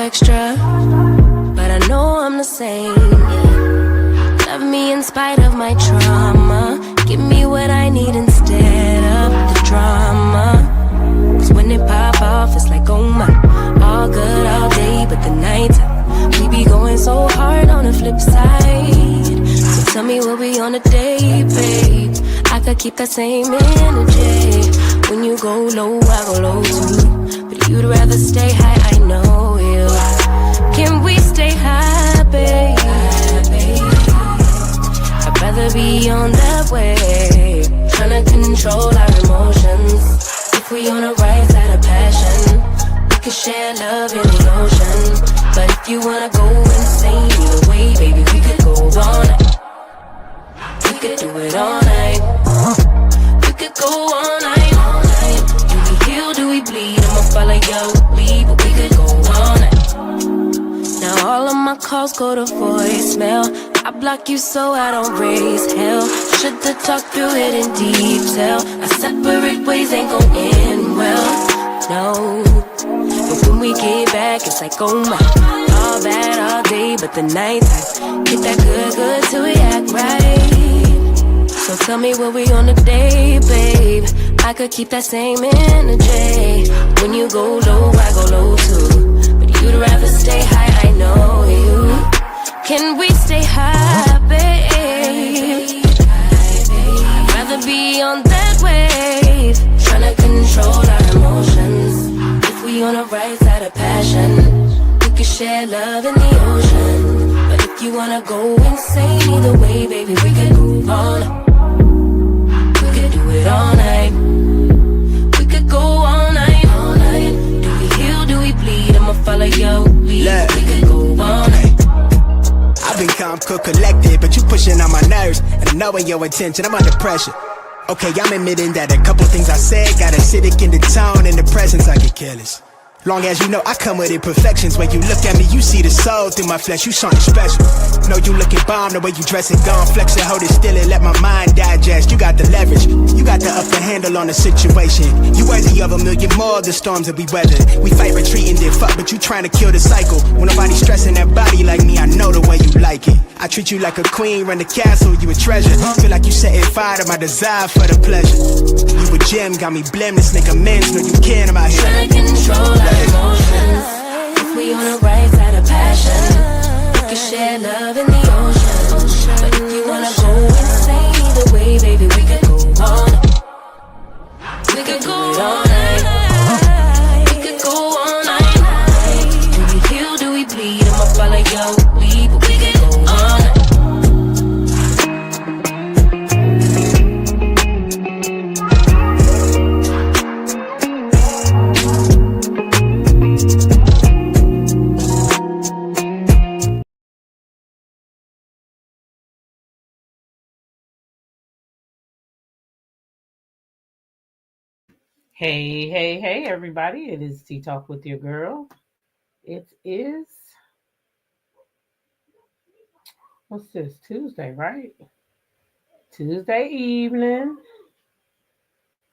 extra, but I know I'm the same. Love me in spite of my trauma. Give me what I need instead of the drama. Cause when it pop off, it's like, oh my. All good all day, but the night we be going so hard on the flip side. So tell me what we on a day, babe. I could keep that same energy. When you go low, I go low too. But you'd rather stay high, I know you. Can we stay high, babe? I'd rather be on that wave, tryna control our emotions. If we on the right side of passion, we could share love in the ocean. But if you wanna go insane either way, baby, we could go all night. We could do it all night. We could go all night, all night. Do we heal, do we bleed? I'ma follow your lead, but we could go all night. Now all of my calls go to voicemail. I block you so I don't raise hell. Should've talked through it in detail. Our separate ways ain't gon' end well, no. But when we get back, it's like, oh my. All bad all day, but the nights I get that good till we act right. So tell me what we on today, babe. I could keep that same energy. When you go low, I go low too. But you'd rather stay high, I know you. Can we stay high, babe? I'd rather be on that wave, tryna control our emotions. If we on the right side of passion, we could share love in the ocean. But if you wanna go insane either way, baby, we could go all night. We could do it all night. We could go all night, all night. Do we heal, do we bleed? I'ma follow your lead. We could go all night. I've been calm, cool, collected, but you pushing on my nerves. And I'm knowing your intention, I'm under pressure. Okay, I'm admitting that a couple things I said got acidic in the tone and the presence, I get careless. Long as you know I come with imperfections. When you look at me, you see the soul through my flesh. You something special. Know you looking bomb, the way you dress it, gone flex it, hold it still and let my mind digest. You got the leverage, you got the upper handle on the situation. You worthy of a million more of the storms that we weather. We fight retreating, then fuck, but you trying to kill the cycle. When nobody's stressing that body like me, I know the way you like it. I treat you like a queen, run the castle, you a treasure. Feel like you setting fire to my desire for the pleasure. You a gem, got me blameless, make amends, know you can, I'm out here trying to control our emotions. If we on the right side of passion, we can share love in the ocean. But if you wanna go insane either way, baby, we could go all night. We could go all night. We could go all night. Do we heal, do we bleed? I'ma follow your lead, but we could go all night. Hey, everybody. It is Tea Talk with your girl. It is, what's this? Tuesday, right? Tuesday evening.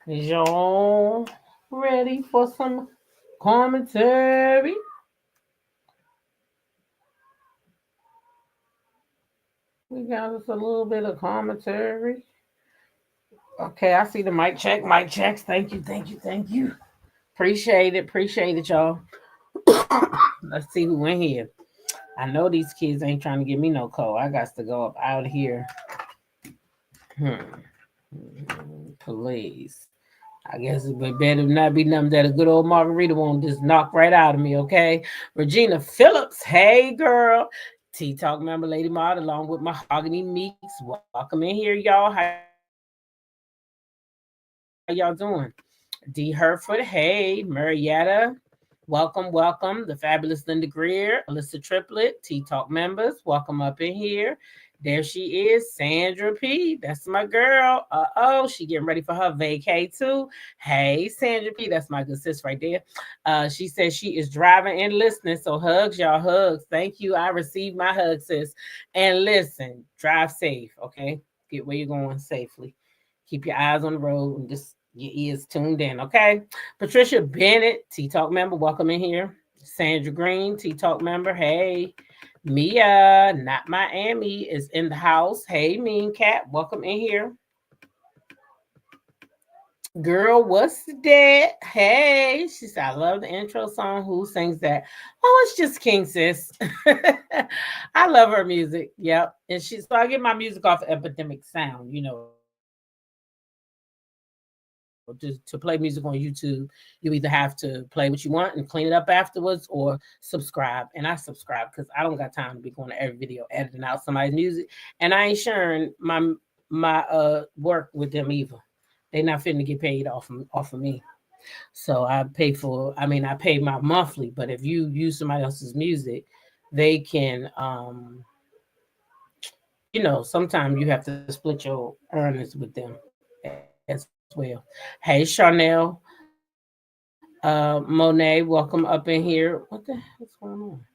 Is y'all ready for some commentary? We got us a little bit of commentary. Okay, I see the mic checks. Thank you. Appreciate it, y'all. Let's see who in here. I know these kids ain't trying to give me no code. I got to go up out here. Please. I guess it better not be nothing that a good old margarita won't just knock right out of me, okay? Regina Phillips, hey, girl. Tea Talk member, Lady Maud, along with Mahogany Meeks. Welcome in here, y'all. How y'all doing? D. Herford, hey. Marietta, welcome. The fabulous Linda Greer, Alyssa Triplet, Tea Talk members, welcome up in here. There she is, Sandra P. That's my girl. She getting ready for her vacay too. Hey, Sandra P. That's my good sis right there. She says she is driving and listening. So hugs, y'all, hugs. Thank you. I received my hug, sis. And listen, drive safe, okay? Get where you're going safely. Keep your eyes on the road and just your ears tuned in, okay? Patricia Bennett, Tea Talk member, welcome in here. Sandra Green, Tea Talk member. Hey. Mia, not Miami, is in the house. Hey, Mean Cat, welcome in here. Girl, what's that? Hey, she said, I love the intro song. Who sings that? Oh, it's just King, sis. I love her music. Yep. And so I get my music off Epidemic Sound, to play music on YouTube, you either have to play what you want and clean it up afterwards or subscribe. And I subscribe because I don't got time to be going to every video editing out somebody's music. And I ain't sharing my work with them either. They're not fitting to get paid off of me. So I pay my monthly, but if you use somebody else's music, they can sometimes you have to split your earnings with them as well. Hey, Charnel, Monet, welcome up in here. What's going on?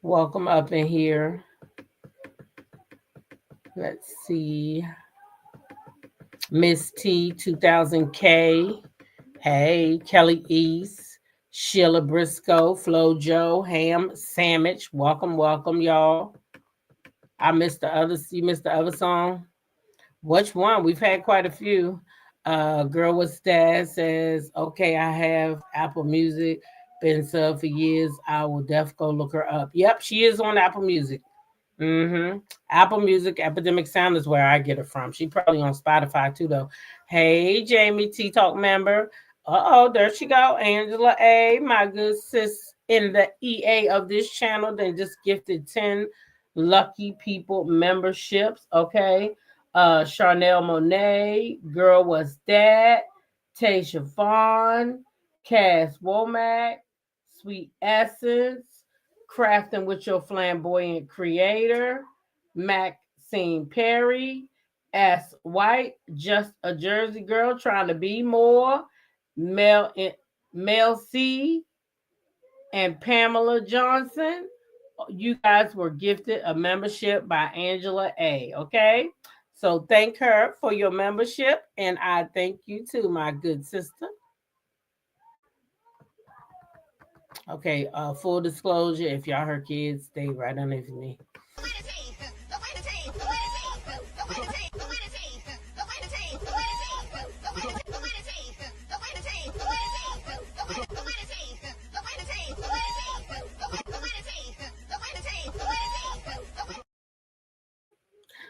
Welcome up in here. Let's see. Miss T 2000K. Hey, Kelly East, Sheila Briscoe, Flo Joe, Ham Sandwich. Welcome, y'all. You missed the other song. Which one? We've had quite a few. Girl with Dad says, okay, I have Apple Music, been sub for years. I will go look her up. Yep, she is on Apple Music. Apple Music, Epidemic Sound is where I get it from. She probably on Spotify too, though. Hey, Jamie, Tea Talk member. There she go. Angela A, my good sis in the EA of this channel, then just gifted 10 lucky people memberships. Okay. Charnel Monet, Girl Was That, Tasha Vaughn, Cass Womack, Sweet Essence, Crafting with Your Flamboyant Creator, Maxine Perry, S. White, Just a Jersey Girl Trying to Be More, Mel C, and Pamela Johnson. You guys were gifted a membership by Angela A. Okay? So thank her for your membership, and I thank you too, my good sister. Okay, full disclosure, if y'all her kids, stay right underneath me.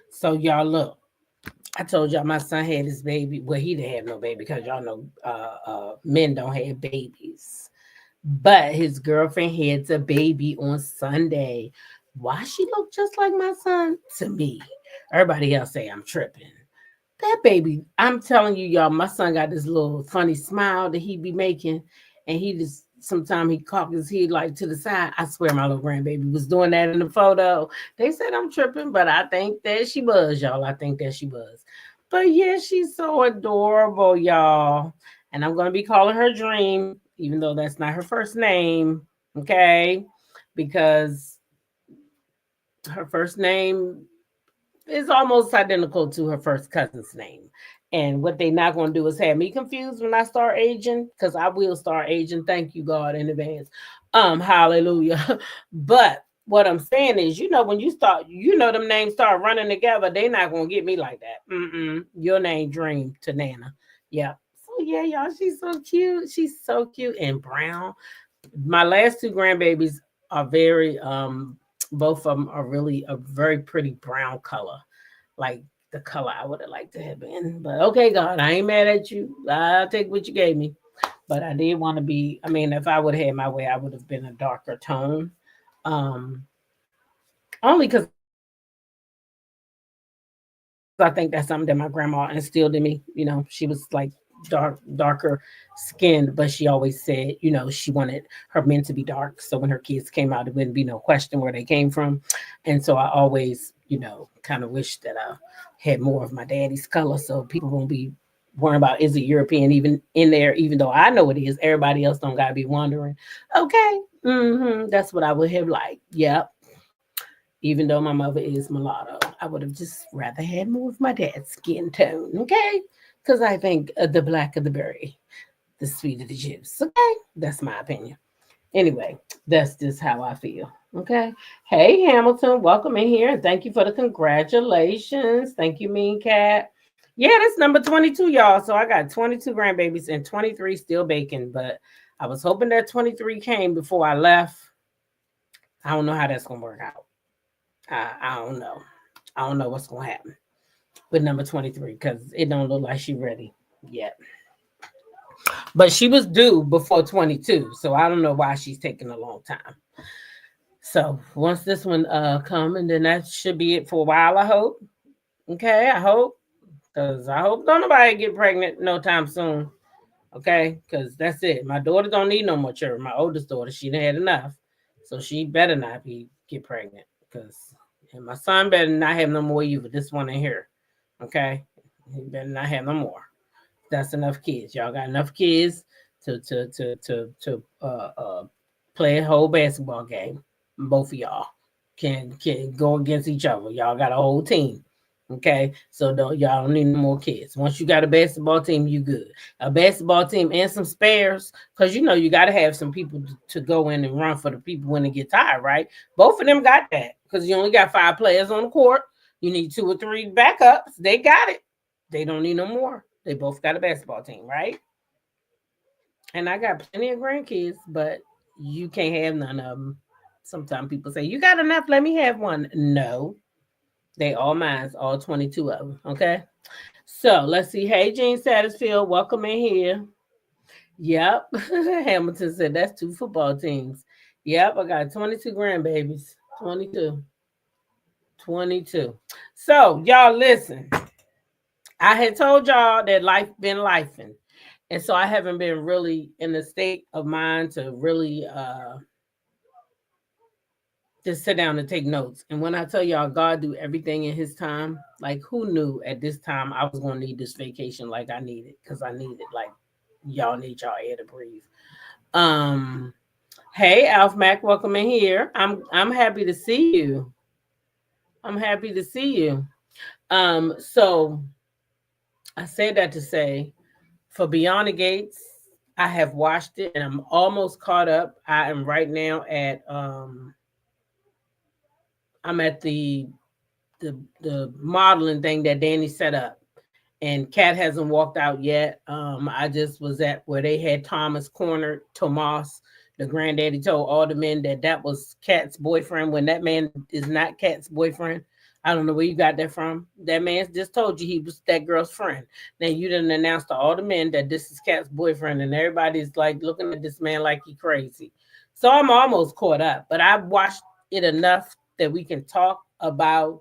So y'all look, I told y'all my son had his baby. Well, he didn't have no baby because y'all know men don't have babies. But his girlfriend had a baby on Sunday. Why she look just like my son? To me. Everybody else say I'm tripping. That baby, I'm telling you, y'all, my son got this little funny smile that he be making. And he just, sometimes he cock his head like to the side. I swear my little grandbaby was doing that in the photo. They said I'm tripping, but I think that she was, y'all. I think that she was. But yeah, she's so adorable, y'all. And I'm going to be calling her Dream, even though that's not her first name, okay? Because her first name is almost identical to her first cousin's name. And what they're not going to do is have me confused when I start aging, because I will start aging. Thank you, God, in advance. Hallelujah. But what I'm saying is, when you start, them names start running together, they're not going to get me like that. Your name Dream to Nana. Yeah. So yeah, y'all, she's so cute. She's so cute and brown. My last two grandbabies are very, both of them are really a very pretty brown color, like the color I would have liked to have been. But okay, God, I ain't mad at you. I'll take what you gave me. But I did want to be, if I would have had my way, I would have been a darker tone. Only because I think that's something that my grandma instilled in me. She was like darker skinned, but she always said, she wanted her men to be dark. So when her kids came out, it wouldn't be no question where they came from. And so I always, kind of wish that I had more of my daddy's color. So people won't be worrying about, is it European even in there? Even though I know it is, everybody else don't got to be wondering. Okay. That's what I would have liked. Yep. Even though my mother is mulatto, I would have just rather had more of my dad's skin tone. Okay. Because I think the black of the berry the sweeter the juice. Okay, that's my opinion. Anyway, that's just how I feel. Okay. Hey Hamilton, welcome in here and thank you for the congratulations. Thank you, Mean Cat. Yeah, that's number 22, y'all. So I got 22 grandbabies and 23 still baking, but I was hoping that 23 came before I left. I don't know how that's gonna work out. I don't know. I don't know what's gonna happen with number 23 because it don't look like she ready yet. But she was due before 22, so I don't know why she's taking a long time. So once this one come, and then that should be it for a while, I hope. Okay, I hope. Because I hope don't nobody get pregnant no time soon. Okay, because that's it. My daughter don't need no more children. My oldest daughter, she done had enough. So she better not get pregnant. Because and my son better not have no more either. This one in here. Okay? He better not have no more. That's enough kids. Y'all got enough kids to play a whole basketball game. Both of y'all can go against each other. Y'all got a whole team. Okay, so y'all don't need no more kids. Once you got a basketball team, you good. A basketball team and some spares, because you got to have some people to go in and run for the people when they get tired, right? Both of them got that because you only got 5 players on the court. You need 2 or 3 backups. They got it. They don't need no more. They both got a basketball team, right? And I got plenty of grandkids, but you can't have none of them. Sometimes people say, you got enough, let me have one. No, they all mine, all 22 of them, okay? So let's see. Hey, Gene Satterfield, welcome in here. Yep. Hamilton said that's 2 football teams. Yep, I got 22 grandbabies. 22. 22. So, y'all listen. I had told y'all that life been lifing. And so I haven't been really in the state of mind to really just sit down and take notes. And when I tell y'all God do everything in his time, like who knew at this time I was going to need this vacation like I need it? Because I need it like y'all need y'all air to breathe. Hey, Alf Mac, welcome in here. I'm happy to see you. I'm happy to see you. So I say that to say for Beyond the Gates, I have watched it and I'm almost caught up. I am right now at I'm at the modeling thing that Danny set up. And Kat hasn't walked out yet. I just was at where they had Thomas cornered. Tomas, the granddaddy, told all the men that was Kat's boyfriend when that man is not Kat's boyfriend. I don't know where you got that from. That man just told you he was that girl's friend. Now you didn't announce to all the men that this is Kat's boyfriend, and everybody's like looking at this man like he crazy. So I'm almost caught up, but I've watched it enough that we can talk about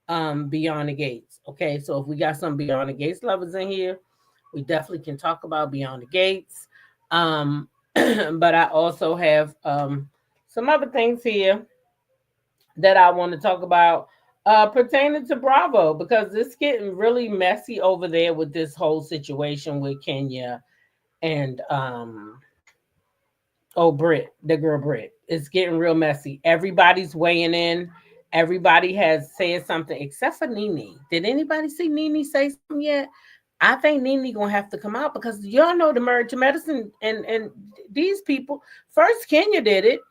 Beyond the Gates. Okay, so if we got some Beyond the Gates lovers in here, we definitely can talk about Beyond the Gates. But I also have some other things here that I want to talk about pertaining to Bravo, because it's getting really messy over there with this whole situation with Kenya and Britt, the girl Britt. It's getting real messy. Everybody's weighing in. Everybody has said something except for Nene. Did anybody see Nene say something yet? I think Nene gonna have to come out because y'all know the Married to Medicine and these people. First Kenya did it.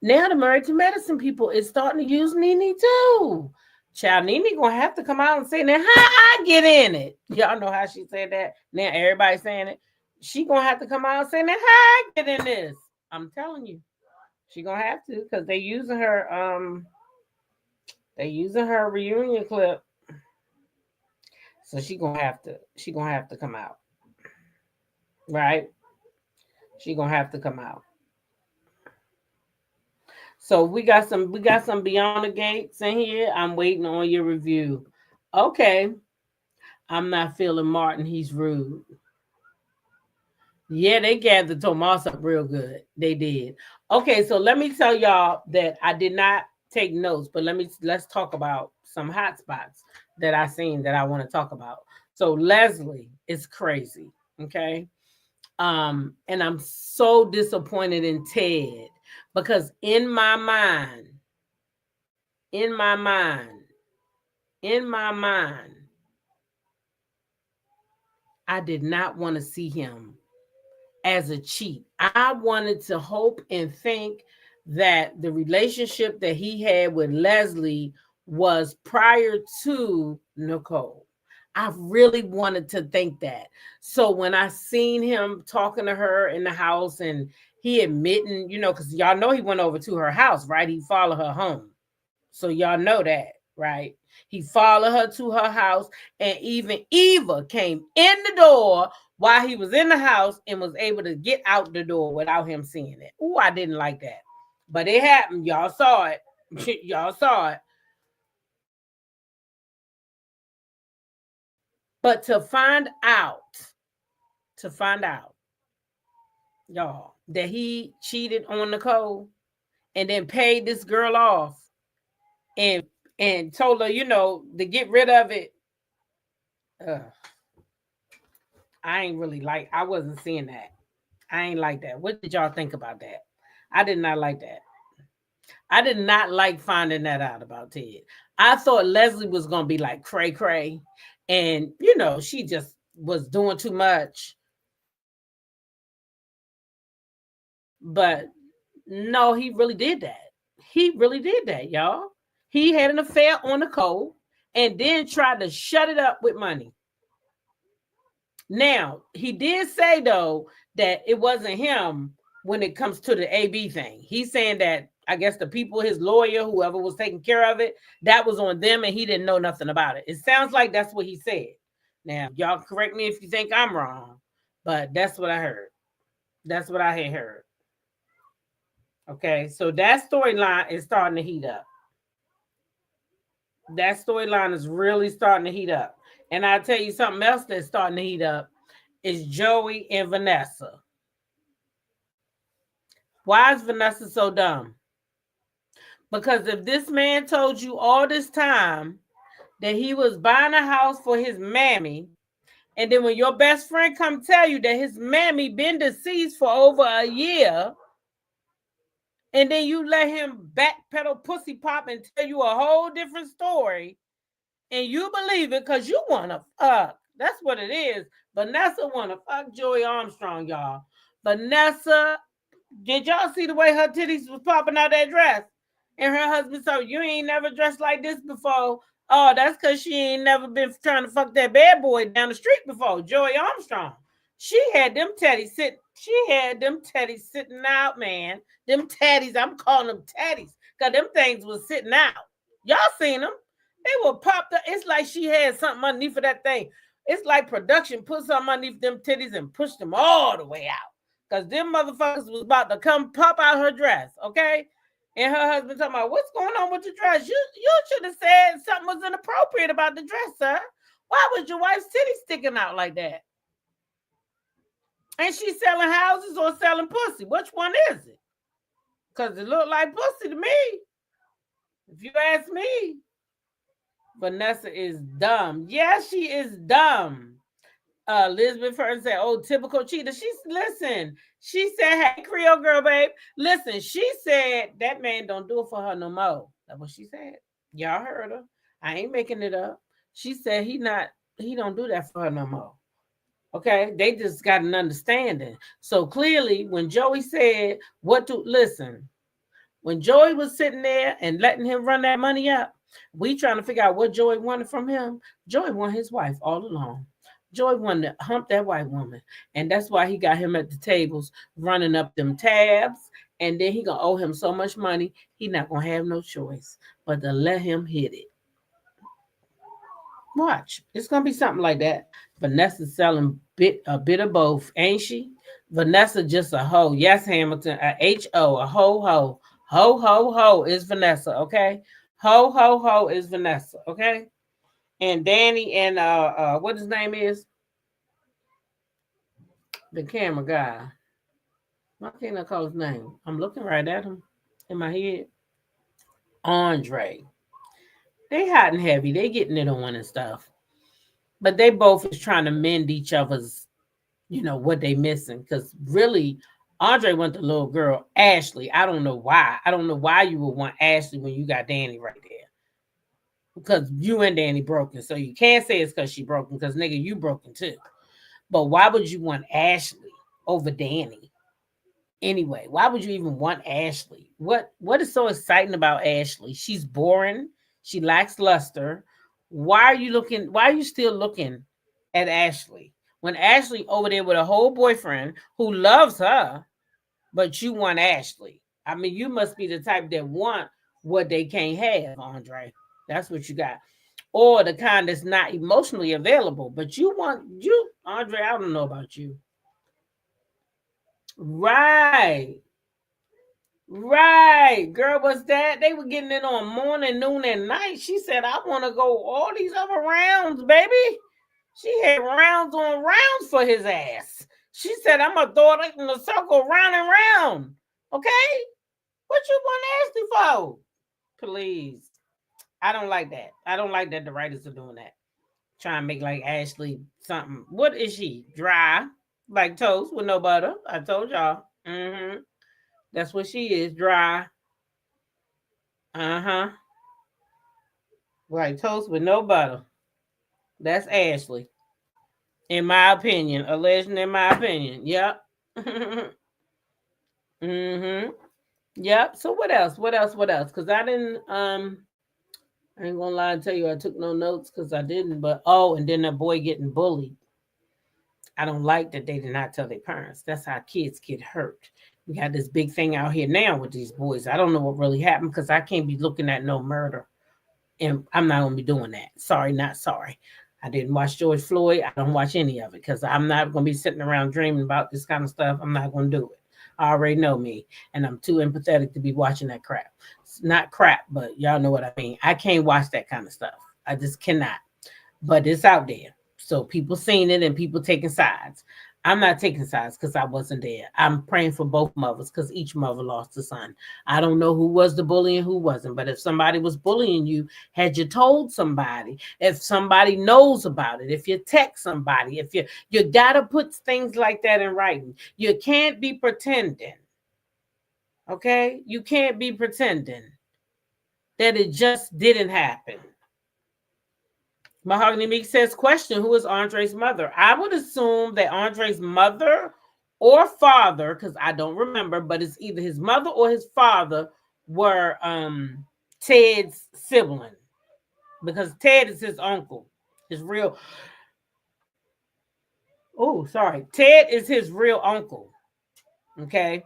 Now the Married to Medicine people is starting to use Nene too. Child, Nene gonna have to come out and say, now how I get in it. Y'all know how she said that. Now everybody's saying it. She gonna have to come out and say, now how I get in this. I'm telling you, she gonna have to because they using her reunion clip. So she gonna have to come out. Right? She gonna have to come out. So we got some Beyond the Gates in here. I'm waiting on your review. Okay. I'm not feeling Martin. He's rude. Yeah, they gathered Tomas up real good. They did. Okay, so let me tell y'all that I did not take notes, but let's talk about some hot spots that I seen that I want to talk about. So Leslie is crazy. Okay. And I'm so disappointed in Ted because in my mind, I did not want to see him as a cheat. I wanted to hope and think that the relationship that he had with Leslie was prior to Nicole. I really wanted to think that. So when I seen him talking to her in the house and he admitting, because y'all know he went over to her house, right? He followed her home. So y'all know that, right? He followed her to her house, and even Eva came in the door while he was in the house and was able to get out the door without him seeing it. Ooh, I didn't like that. But it happened. Y'all saw it. Y'all saw it. But to find out, y'all, that he cheated on Nicole and then paid this girl off and told her, to get rid of it. I wasn't seeing that. I ain't like that. What did y'all think about that? I did not like that. I did not like finding that out about Ted. I thought Leslie was going to be like cray cray. And, she just was doing too much. But no, he really did that. He really did that, y'all. He had an affair on Nicole and then tried to shut it up with money. Now, he did say, though, that it wasn't him when it comes to the AB thing. He's saying that, I guess, the people, his lawyer, whoever was taking care of it, that was on them and he didn't know nothing about it. It sounds like that's what he said. Now, y'all correct me if you think I'm wrong, but that's what I heard. That's what I had heard. Okay, so that storyline is starting to heat up. That storyline is really starting to heat up. And I'll tell you something else that's starting to heat up is Joey and Vanessa. Why is Vanessa so dumb? Because if this man told you all this time that he was buying a house for his mammy, and then when your best friend come tell you that his mammy been deceased for over a year, and then you let him backpedal pussy pop and tell you a whole different story, and you believe it because you want to fuck. That's what it is. Vanessa want to fuck Joey Armstrong, y'all. Vanessa, did y'all see the way her titties was popping out that dress? And her husband said, you ain't never dressed like this before. Oh, that's because she ain't never been trying to fuck that bad boy down the street before, Joey Armstrong. She had them teddies sitting out, man. Them teddies, I'm calling them teddies, because them things was sitting out. Y'all seen them. They were popped up. It's like she had something underneath of that thing. It's like production put something underneath them titties and pushed them all the way out. Because them motherfuckers was about to come pop out her dress, okay? And her husband talking about, what's going on with the dress? You should have said something was inappropriate about the dress, sir. Why was your wife's titties sticking out like that? And she's selling houses or selling pussy. Which one is it? Because it looked like pussy to me. If you ask me, Vanessa is dumb. Yes, she is dumb. Elizabeth Fern said, oh, typical cheater. She said, hey, Creole girl, babe. Listen, she said that man don't do it for her no more. That's what she said. Y'all heard her. I ain't making it up. She said he don't do that for her no more. Okay, they just got an understanding. So clearly, when Joey said when Joey was sitting there and letting him run that money up, we trying to figure out what Joey wanted from him. Joey wanted his wife all along. Joey wanted to hump that white woman. And that's why he got him at the tables running up them tabs. And then he gonna owe him so much money, he not gonna have no choice but to let him hit it. Watch. It's gonna be something like that. Vanessa's selling a bit of both, ain't she? Vanessa just a hoe. Yes, Hamilton, a H-O, a ho-ho. Ho is Vanessa, okay? Ho is Vanessa, okay? And Danny and what his name is? The camera guy. Why can't I call his name? I'm looking right at him in my head. Andre. They hot and heavy. They getting it on and stuff. But they both is trying to mend each other's, what they missing. Because really, Andre went the little girl, Ashley. I don't know why. I don't know why you would want Ashley when you got Danny right there. Because you and Danny broken. So you can't say it's because she broken. Because, nigga, you broken too. But why would you want Ashley over Danny? Anyway, why would you even want Ashley? What is so exciting about Ashley? She's boring. She lacks luster. Why are you still looking at Ashley? When Ashley over there with a whole boyfriend who loves her, but you want Ashley. I mean, you must be the type that want what they can't have, Andre. That's what you got. Or the kind that's not emotionally available, but Andre, I don't know about you. Right. Right. Girl, what's that? They were getting it on morning, noon, and night. She said, I want to go all these other rounds, baby. She had rounds on rounds for his ass. She said, I'm going to throw it in a circle round and round. Okay? What you want Ashley for? Please. I don't like that. I don't like that the writers are doing that. Trying to make like Ashley something. What is she? Dry. Like toast with no butter. I told y'all. Mm-hmm. That's what she is. Dry. Uh-huh. Like toast with no butter. That's Ashley. In my opinion. A legend in my opinion. Yep. Mm-hmm. Yep. So what else? What else? What else? Because I didn't I ain't gonna lie and tell you I took no notes because I didn't, but and then that boy getting bullied. I don't like that they did not tell their parents. That's how kids get hurt. We got this big thing out here now with these boys. I don't know what really happened because I can't be looking at no murder. And I'm not gonna be doing that. Sorry, not sorry. I didn't watch George Floyd. I don't watch any of it because I'm not gonna be sitting around dreaming about this kind of stuff. I'm not gonna do it. I already know me, and I'm too empathetic to be watching that crap. It's not crap, but y'all know what I mean. I can't watch that kind of stuff. I just cannot. But it's out there. So people seen it and people taking sides. I'm not taking sides because I wasn't there. I'm praying for both mothers because each mother lost a son. I don't know who was the bully and who wasn't, but if somebody was bullying you, had you told somebody, if somebody knows about it, if you text somebody, if you got to put things like that in writing. You can't be pretending. Okay? You can't be pretending that it just didn't happen. Mahogany Meek says, question, who is Andre's mother? I would assume that Andre's mother or father, because I don't remember, but it's either his mother or his father were Ted's sibling. Because Ted is his uncle. His real... Oh, sorry. Ted is his real uncle. Okay?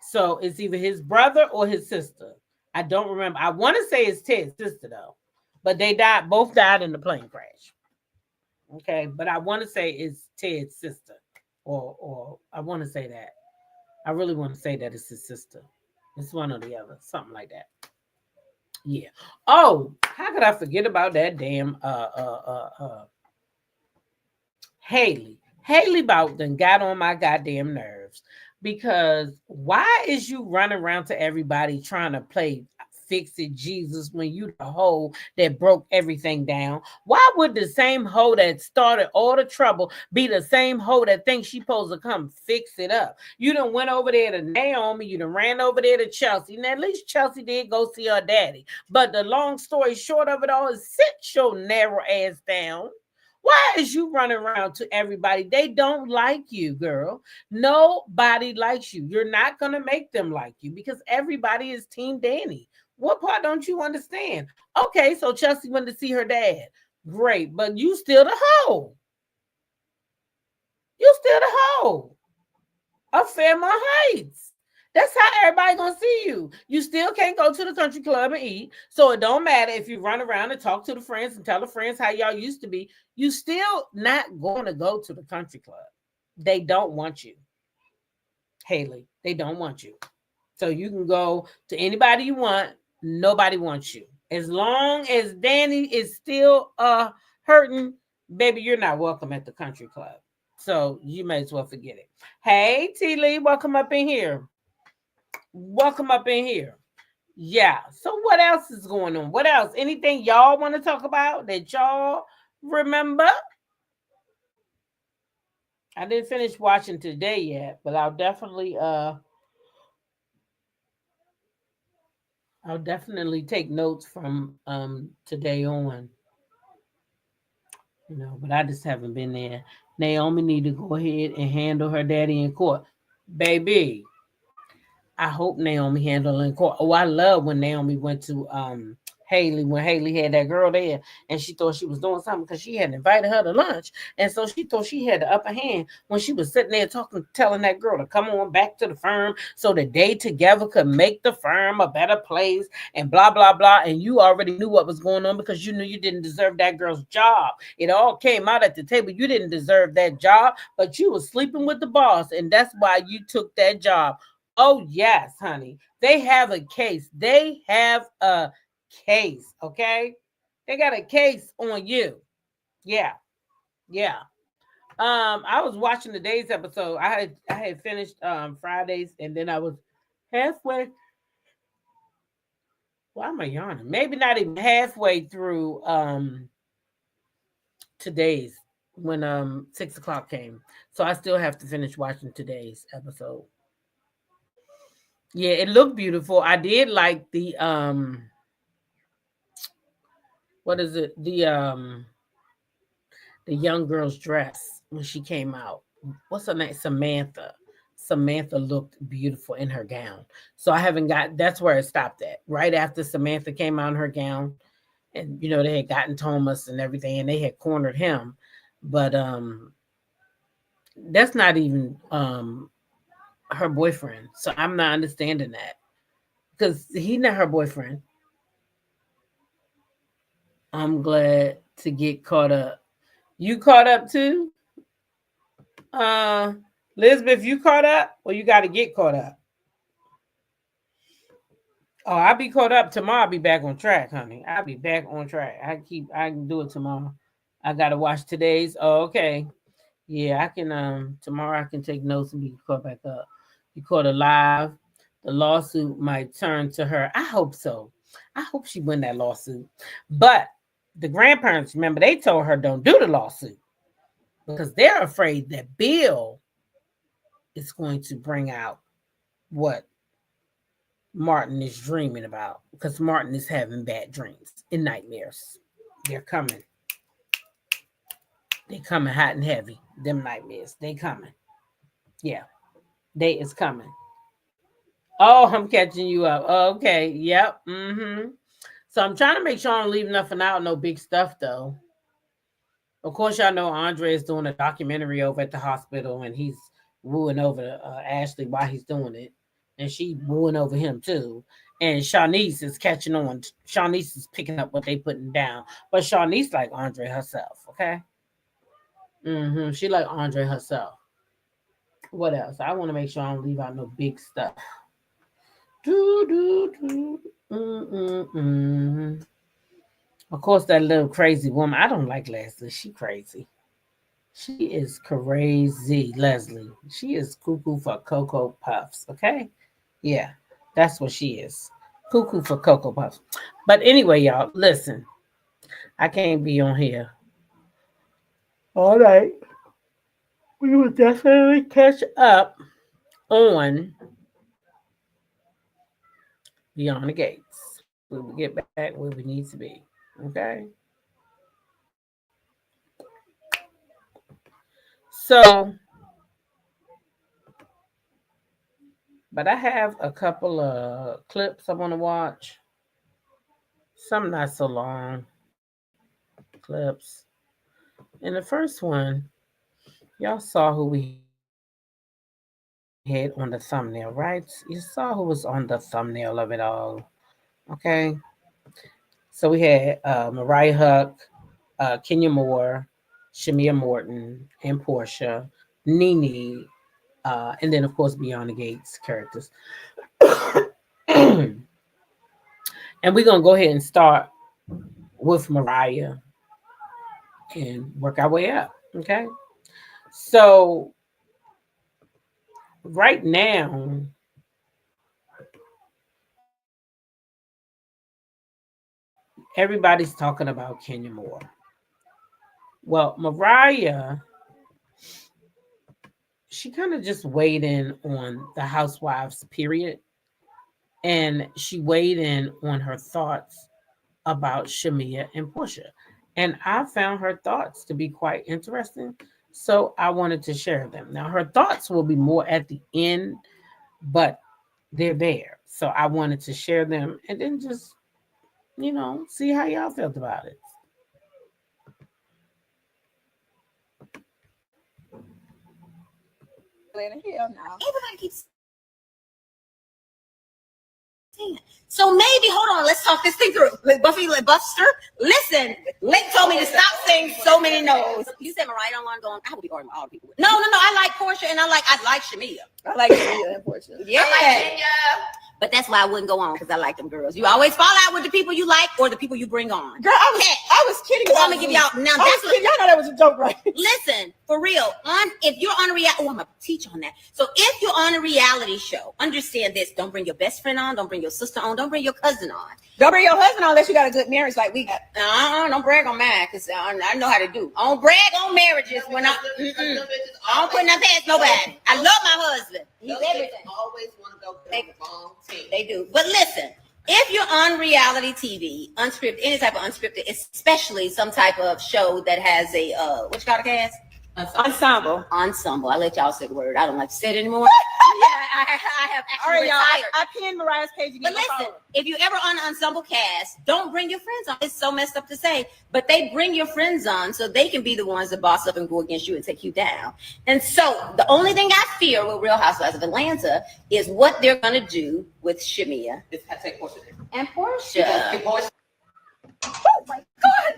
So it's either his brother or his sister. I don't remember. I want to say it's Ted's sister, though. But they both died in the plane crash. Okay, but I want to say it's Ted's sister, or I want to say that. I really want to say that it's his sister. It's one or the other, something like that. Yeah. Oh, how could I forget about that damn Haley? Haley Boughton got on my goddamn nerves because why is you running around to everybody trying to play fix it Jesus when you the hoe that broke everything down? Why would the same hoe that started all the trouble be the same hoe that thinks she supposed to come fix it up? You done went over there to Naomi, you done ran over there to Chelsea, and at least Chelsea did go see her daddy. But the long story short of it all is sit your narrow ass down. Why is you running around to everybody? They don't like you, girl. Nobody likes you. You're not going to make them like you because everybody is Team Danny. What part don't you understand? Okay, so Chelsea went to see her dad. Great, but you still the hoe. You still the hoe. Of Fairmont Heights. That's how everybody gonna see you. You still can't go to the country club and eat. So it don't matter if you run around and talk to the friends and tell the friends how y'all used to be. You still not going to go to the country club. They don't want you. Haley, they don't want you. So you can go to anybody you want. Nobody wants you. As long as Danny is still hurting, baby, you're not welcome at the country club. So you may as well forget it. Hey, T. Lee, welcome up in here. Welcome up in here. Yeah. So what else is going on? What else? Anything y'all want to talk about that y'all remember? I didn't finish watching today yet, but I'll definitely take notes from today on. You know, but I just haven't been there. Naomi need to go ahead and handle her daddy in court. Baby, I hope Naomi handled in court. Oh, I love when Naomi went to Haley when Haley had that girl there and she thought she was doing something because she had invited her to lunch. And so she thought she had the upper hand when she was sitting there talking, telling that girl to come on back to the firm so that they together could make the firm a better place and blah blah blah. And you already knew what was going on because you knew you didn't deserve that girl's job. It all came out at the table. You didn't deserve that job, but you was sleeping with the boss, and that's why you took that job. Oh, yes, honey. They have a case. They have a case, okay? They got a case on you. Yeah. Yeah. I was watching today's episode. I had finished Fridays and then I was halfway. Why am I yawning? Maybe not even halfway through today's when 6 o'clock came. So I still have to finish watching today's episode. Yeah, it looked beautiful. I did like the what is it? The young girl's dress when she came out. What's her name? Samantha. Samantha looked beautiful in her gown. So I haven't got that's where it stopped at. Right after Samantha came out in her gown, and they had gotten Thomas and everything, and they had cornered him. But that's not even her boyfriend. So I'm not understanding that. Because he's not her boyfriend. I'm glad to get caught up. You caught up too? Elizabeth, you caught up? Or you got to get caught up? Oh, I'll be caught up tomorrow. I'll be back on track, honey. I'll be back on track. I can do it tomorrow. I gotta watch today's. Oh, okay. Yeah, I can tomorrow I can take notes and be caught back up. You caught her live. The lawsuit might turn to her. I hope so. I hope she win that lawsuit. But the grandparents, remember, they told her don't do the lawsuit because they're afraid that Bill is going to bring out what Martin is dreaming about because Martin is having bad dreams and nightmares. They're coming. They coming hot and heavy. Them nightmares. They coming. Yeah. They is coming. Oh, I'm catching you up. Okay. Yep. Mm-hmm. So I'm trying to make sure I don't leave nothing out. No big stuff though. Of course, y'all know Andre is doing a documentary over at the hospital, and he's wooing over Ashley while he's doing it, and she wooing over him too. And Shanice is catching on. Shanice is picking up what they putting down, but Shanice like Andre herself. Okay. Mm-hmm. She like Andre herself. What else? I want to make sure I don't leave out no big stuff. Do do do. Mm-mm-mm. Of course, that little crazy woman. I don't like Leslie. She crazy. She is crazy, Leslie. She is cuckoo for Cocoa Puffs. Okay? Yeah, that's what she is. Cuckoo for Cocoa Puffs. But anyway, y'all, listen. I can't be on here all right. We will definitely catch up on Beyond the Gates. We will get back where we need to be. Okay? So, but I have a couple of clips I want to watch. Some not so long clips. And the first one, y'all saw who we had on the thumbnail, right? You saw who was on the thumbnail of it all. Okay. So we had Mariah Huq, Kenya Moore, Shamia Morton, and Porsha, Nene, and then of course Beyond the Gates characters. And we're gonna go ahead and start with Mariah and work our way up. Okay. So right now, everybody's talking about Kenya Moore. Well, Mariah, she kind of just weighed in on the Housewives period, and she weighed in on her thoughts about Shamia and Portia. And I found her thoughts to be quite interesting. So I wanted to share them. Now her thoughts will be more at the end, but they're there. So I wanted to share them and then just, see how y'all felt about it. Everybody keeps so maybe, hold on, let's talk this thing through. Buffy, Buster, listen. Link told me to stop saying so many no's. You said Mariah don't want to go on. I will be arguing with all the people. No. I like Porsha and I like Shamia. I like Shamia and Porsha. Yeah. I like but that's why I wouldn't go on because I like them girls. You always fall out with the people you like or the people you bring on. Girl, I was kidding. I'm gonna give y'all now. That's what y'all know that was a joke, right? Listen, for real. If you're on a reality, I'm gonna teach on that. So if you're on a reality show, understand this: don't bring your best friend on, don't bring your sister on, don't bring your cousin on. Don't bring your husband on unless you got a good marriage like we got. Don't brag on mine because I know how to do. I don't brag on marriages when I don't put nothing past nobody. I love my husband. He's everything. Always want to go to the wrong team. They do. But listen, if you're on reality TV, unscripted, any type of unscripted, especially some type of show that has a what you call a cast? Ensemble. I let y'all say the word. I don't like to say it anymore. Yeah, I have actually All right, y'all. retired. I pinned Mariah's page. But listen, if you ever on an ensemble cast, don't bring your friends on. It's so messed up to say, but they bring your friends on so they can be the ones that boss up and go against you and take you down. And so the only thing I fear with Real Housewives of Atlanta is what they're going to do with Shamia and Porsha. Oh my God.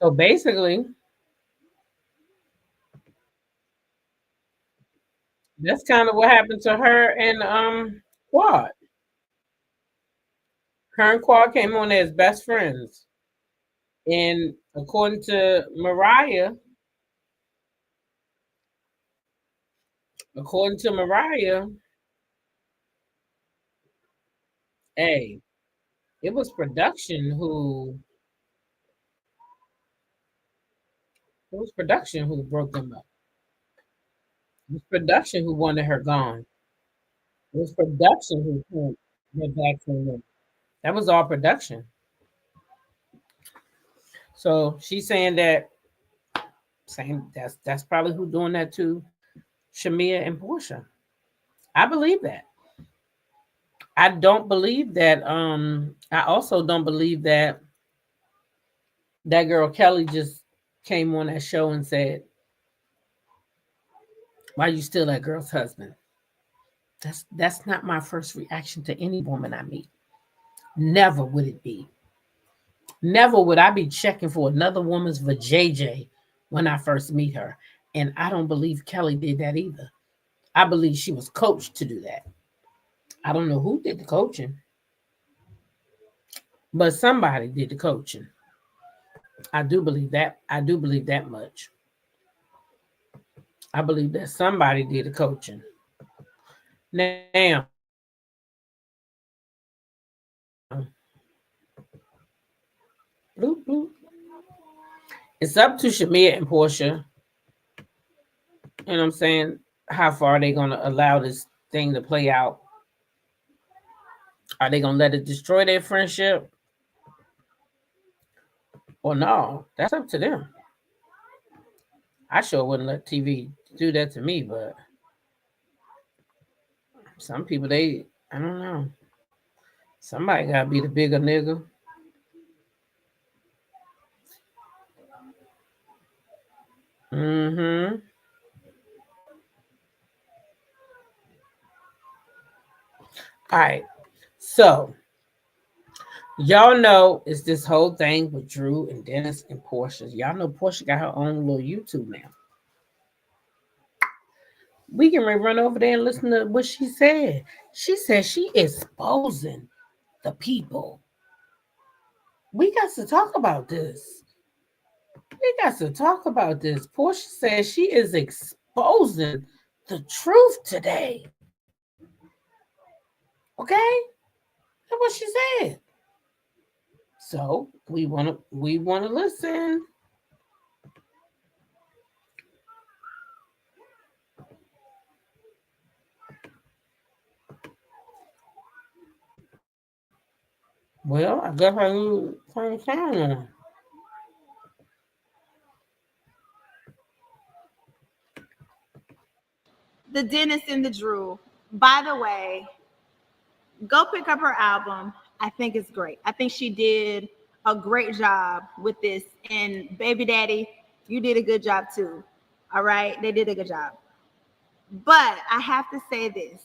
So basically, that's kind of what happened to her and Quad. Her and Quad came on as best friends. And according to Mariah, hey, it was production who broke them up. It was production who wanted her gone. It was production who went back to them. That was all production. So she's saying that's probably who doing that to Shamia and Porsha. I believe that. I don't believe that. I also don't believe that girl Kelly just came on that show and said, "Why you still that girl's husband?" That's not my first reaction to any woman I meet. Never would it be. Never would I be checking for another woman's vajayjay when I first meet her. And I don't believe Kelly did that either. I believe she was coached to do that. I don't know who did the coaching, but somebody did the coaching. I do believe that. I do believe that much. I believe that somebody did the coaching. Now, bloop, bloop. It's up to Shamia and Porsha. You know what I'm saying? How far are they going to allow this thing to play out? Are they going to let it destroy their friendship? Or no? That's up to them. I sure wouldn't let TV do that to me, but some people, I don't know. Somebody got to be the bigger nigga. Mm-hmm. All right. So, y'all know it's this whole thing with Drew and Dennis and Porsha. Y'all know Porsha got her own little YouTube now. We can run over there and listen to what she said. She said she exposing the people. We got to talk about this. Porsha says she is exposing the truth today. Okay? That's what she said. So we want to listen. Well, I guess I need to turn the sound on. The Dennis and the Drew. By the way, go pick up her album. I think it's great. I think she did a great job with this. And baby daddy, you did a good job too. All right. They did a good job. But I have to say this.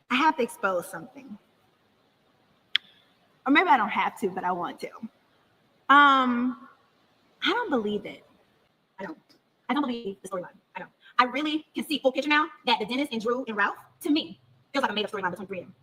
I have to expose something. Or maybe I don't have to, but I want to. I don't believe it. I don't. I don't believe the storyline. I don't. I really can see full picture now that the Dennis and Drew and Ralph, to me, feels like a made-up storyline between three of them.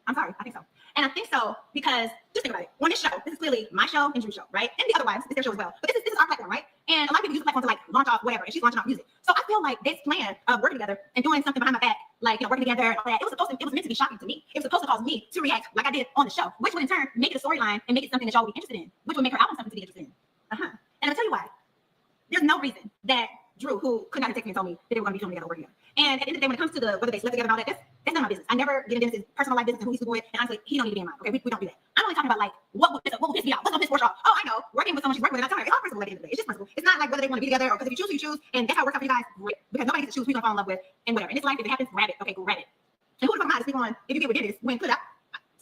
I'm sorry, I think so. And I think so because just think about it. On this show, this is clearly my show and Drew's show, right? And the other wives, it's their show as well. But this is our platform, right? And a lot of people use the platform to like launch off whatever, and she's launching off music. So I feel like this plan of working together and doing something behind my back, like working together, all that, it was meant to be shocking to me. It was supposed to cause me to react like I did on the show, which would in turn make it a storyline and make it something that y'all would be interested in, which would make her album something to be interested in. And I'll tell you why. There's no reason that Drew, who could not have texted me and told me that they were going to be filming together, working together. And at the end of the day, when it comes to whether they slept together and all that, that's none of my business. I never get in Dennis's personal life business and who he's sleeping with. And honestly, he don't need to be in mine. Okay, we don't do that. I'm only talking about like what will piss me off. What's going to piss Porsha off? Oh, I know. Working with someone she's working with. And I'm telling her, it's all principle at the end of the day. It's just principle. It's not like whether they want to be together or because if you choose, you choose. And that's how it works out for you guys. Great. Because nobody gets to choose who you're going to fall in love with and whatever. And it's life, if it happens, grab it. Okay, grab it. And who the fuck am I to speak on if you get with Dennis when put out?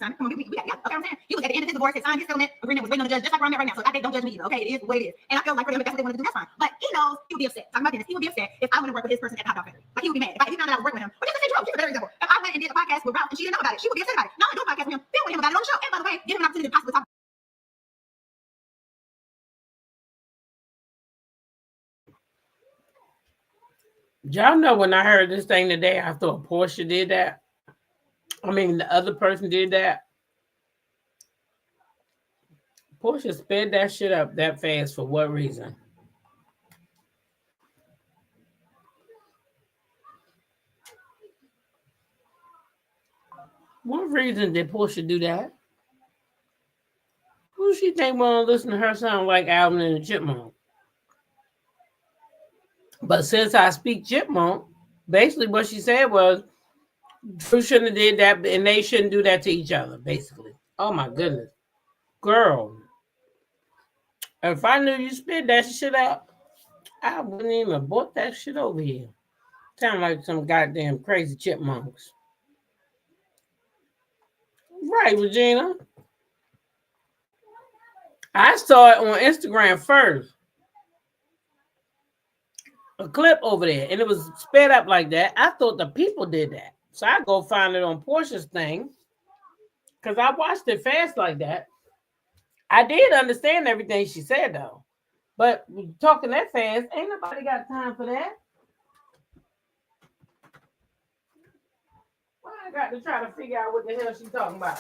Son, come on, we got okay, I'm saying he was at the end of his divorce, his signed his settlement agreement, was waiting on the judge, just like where I'm at right now. So I don't judge me either. Okay, it is the way it is. And I feel like for them, if that's what they want to do, that's fine. But he knows he would be upset. Talking about Dennis, he would be upset if I went to work with his person at the hot dog factory. Like he would be mad if he found out I was working with him. But just to say, Drew, she's a better example. If I went and did a podcast with Ralph and she didn't know about it, she would be upset about it. Not only do a podcast with him, film with him about it on the show. And by the way, give him an opportunity to possibly talk. Y'all know when I heard this thing today, I thought Porsha did that. I mean, the other person did that. Porsha sped that shit up that fast for what reason? What reason did Porsha do that? Who she think want to listen to her sound like Alvin and the Chipmunk? But since I speak Chipmunk, basically what she said was Drew shouldn't have did that and they shouldn't do that to each other, basically. Oh my goodness. Girl. If I knew you spit that shit out, I wouldn't even have bought that shit over here. Sound like some goddamn crazy chipmunks. Right, Regina. I saw it on Instagram first. A clip over there, and it was sped up like that. I thought the people did that. So I go find it on Porsha's thing. Because I watched it fast like that. I did understand everything she said, though. But talking that fast, ain't nobody got time for that. Why I got to try to figure out what the hell she's talking about?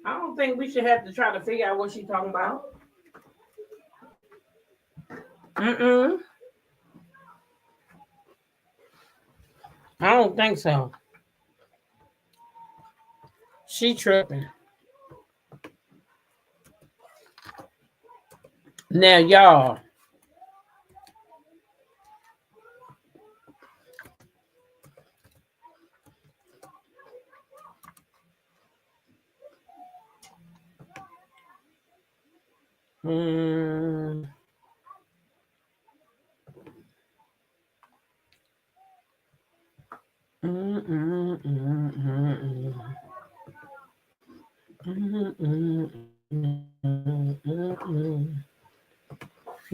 I don't think we should have to try to figure out what she's talking about. I don't think so. She tripping. Now, y'all.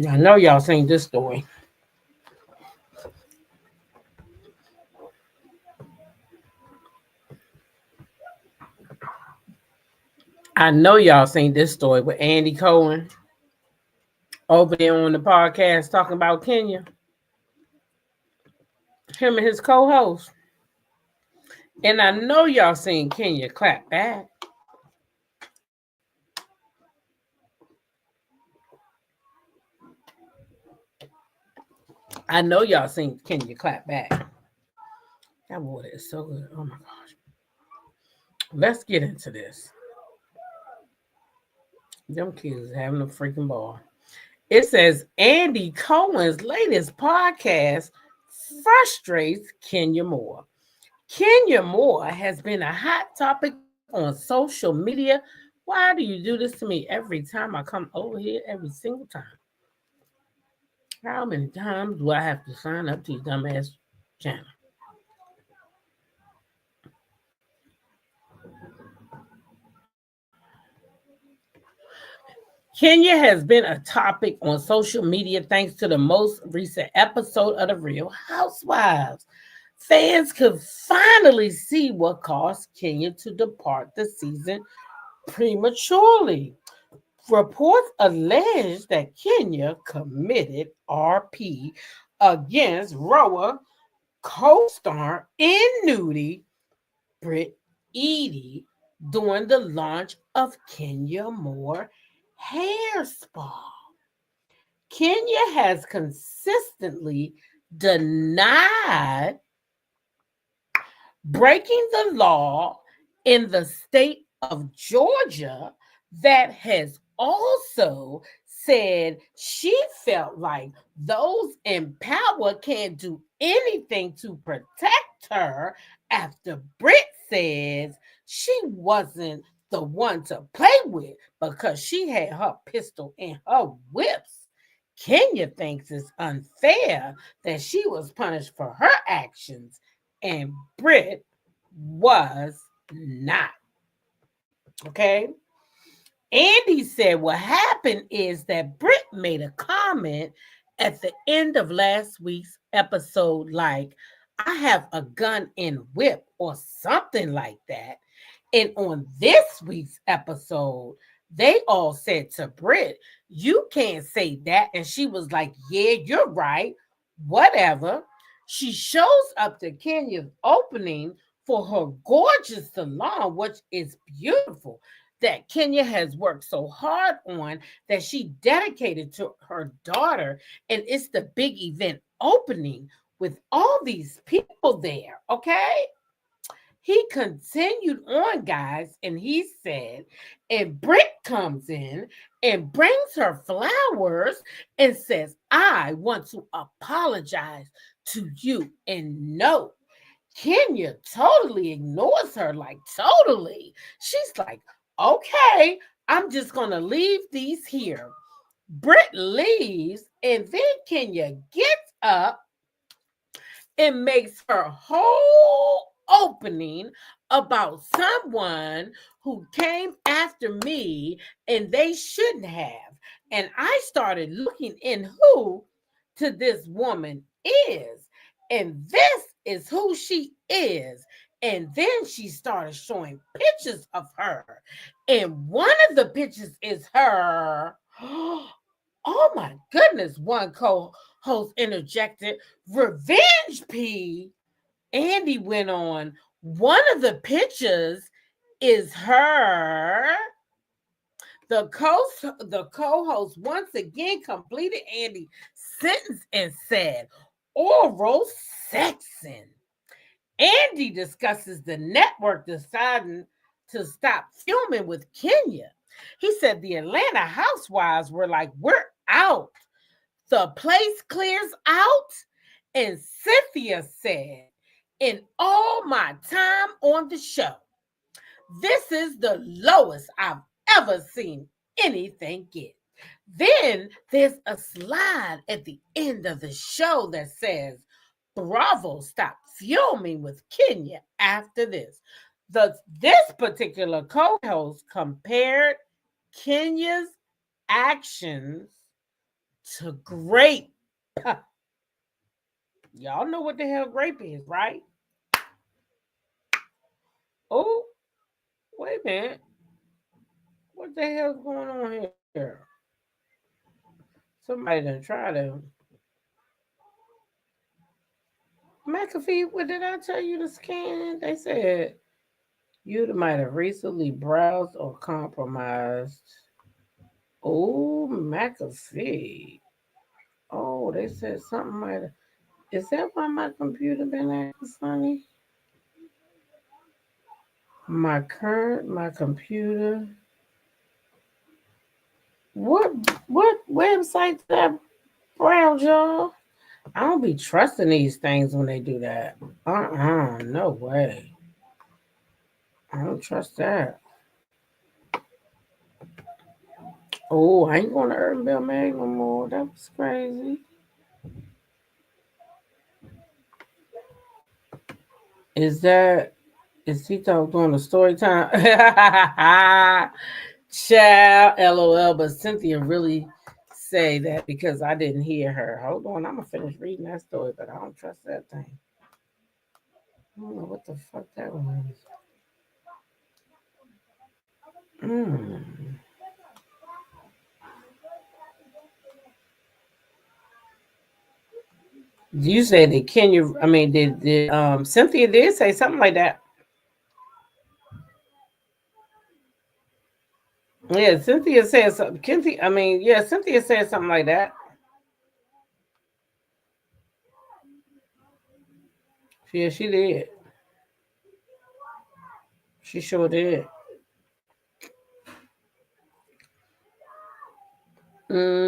I know y'all seen this story. I know y'all seen this story with Andy Cohen over there on the podcast talking about Kenya. Him and his co-host. And I know y'all seen Kenya clap back. I know y'all seen Kenya clap back. Now, That water is so good. Oh my gosh. Let's get into this. Them kids having a freaking ball. It says Andy Cohen's latest podcast frustrates Kenya Moore. Kenya Moore has been a hot topic on social media. Why do you do this to me every time I come over here? Every single time. How many times do I have to sign up to your dumbass channel? Kenya has been a topic on social media thanks to the most recent episode of The Real Housewives. Fans could finally see what caused Kenya to depart the season prematurely. Reports allege that Kenya committed RP against Roa co-star in nudity Britt Eady during the launch of Kenya Moore Hair Spa. Kenya has consistently denied breaking the law in the state of Georgia that has also said she felt like those in power can't do anything to protect her after Britt says she wasn't the one to play with because she had her pistol in her whips. Kenya thinks it's unfair that she was punished for her actions and Britt was not. Okay. Andy said what happened is that Britt made a comment at the end of last week's episode, like, I have a gun and whip or something like that. And on this week's episode, they all said to Britt, you can't say that. And she was like, yeah, you're right. Whatever. She shows up to Kenya's opening for her gorgeous salon, which is beautiful, that Kenya has worked so hard on that she dedicated to her daughter. And it's the big event opening with all these people there, okay? He continued on, guys, and he said, and Britt comes in and brings her flowers and says, I want to apologize to you. And no, Kenya totally ignores her, like totally. She's like, okay, I'm just going to leave these here. Britt leaves, and then Kenya gets up and makes her whole opening about someone who came after me and they shouldn't have. And I started looking in who to this woman is. And this is who she is. And then she started showing pictures of her. And one of the pictures is her. Oh my goodness, one co-host interjected. Revenge P. Andy went on. One of the pictures is her. The co-host once again completed Andy's sentence and said, oral sexing. Andy discusses the network deciding to stop filming with Kenya. He said the Atlanta Housewives were like, we're out. The place clears out. And Cynthia said, in all my time on the show, this is the lowest I've ever seen anything get. Then there's a slide at the end of the show that says, Bravo stopped filming with Kenya after this. This particular co-host compared Kenya's actions to grape. Y'all know what the hell grape is, right? Oh, wait a minute. What the hell's going on here? Somebody done try to. McAfee, what did I tell you to scan? They said you might have recently browsed or compromised. Oh, McAfee. Oh, they said something might have. Is that why my computer been acting funny? My computer. What website that browse, y'all? I don't be trusting these things when they do that. No way. I don't trust that. Oh, I ain't going to Urban Bell Mag no more. That was crazy. Is he doing a story time? Child, LOL. But Cynthia really say that because I didn't hear her. Hold on, I'm gonna finish reading that story, but I don't trust that thing. I don't know what the fuck that was. You said that Kenya, I mean, did Cynthia did say something like that. Yeah, Cynthia said something. Cynthia said something like that. Yeah, she did. She sure did. Mm.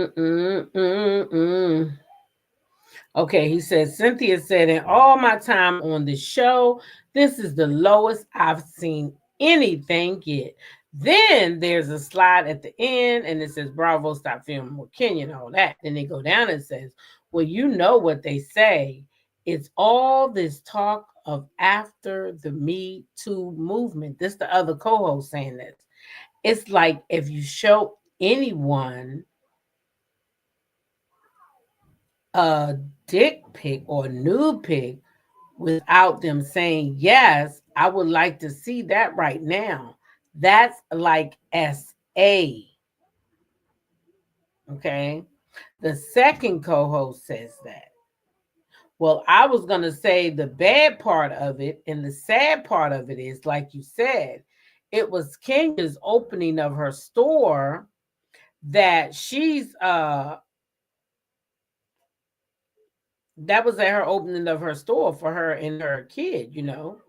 Okay, he said, Cynthia said, in all my time on the show, this is the lowest I've seen anything get. Then there's a slide at the end and it says, Bravo, stop filming with Kenya and all that. Then they go down and says, well, you know what they say. It's all this talk of after the Me Too movement. This the other co-host saying this. It's like if you show anyone a dick pic or nude pic without them saying yes, I would like to see that right now. That's like SA. Okay. The second co-host says that. Well, I was going to say the bad part of it and the sad part of it is, like you said, it was Kenya's opening of her store that that was at her opening of her store for her and her kid, you know.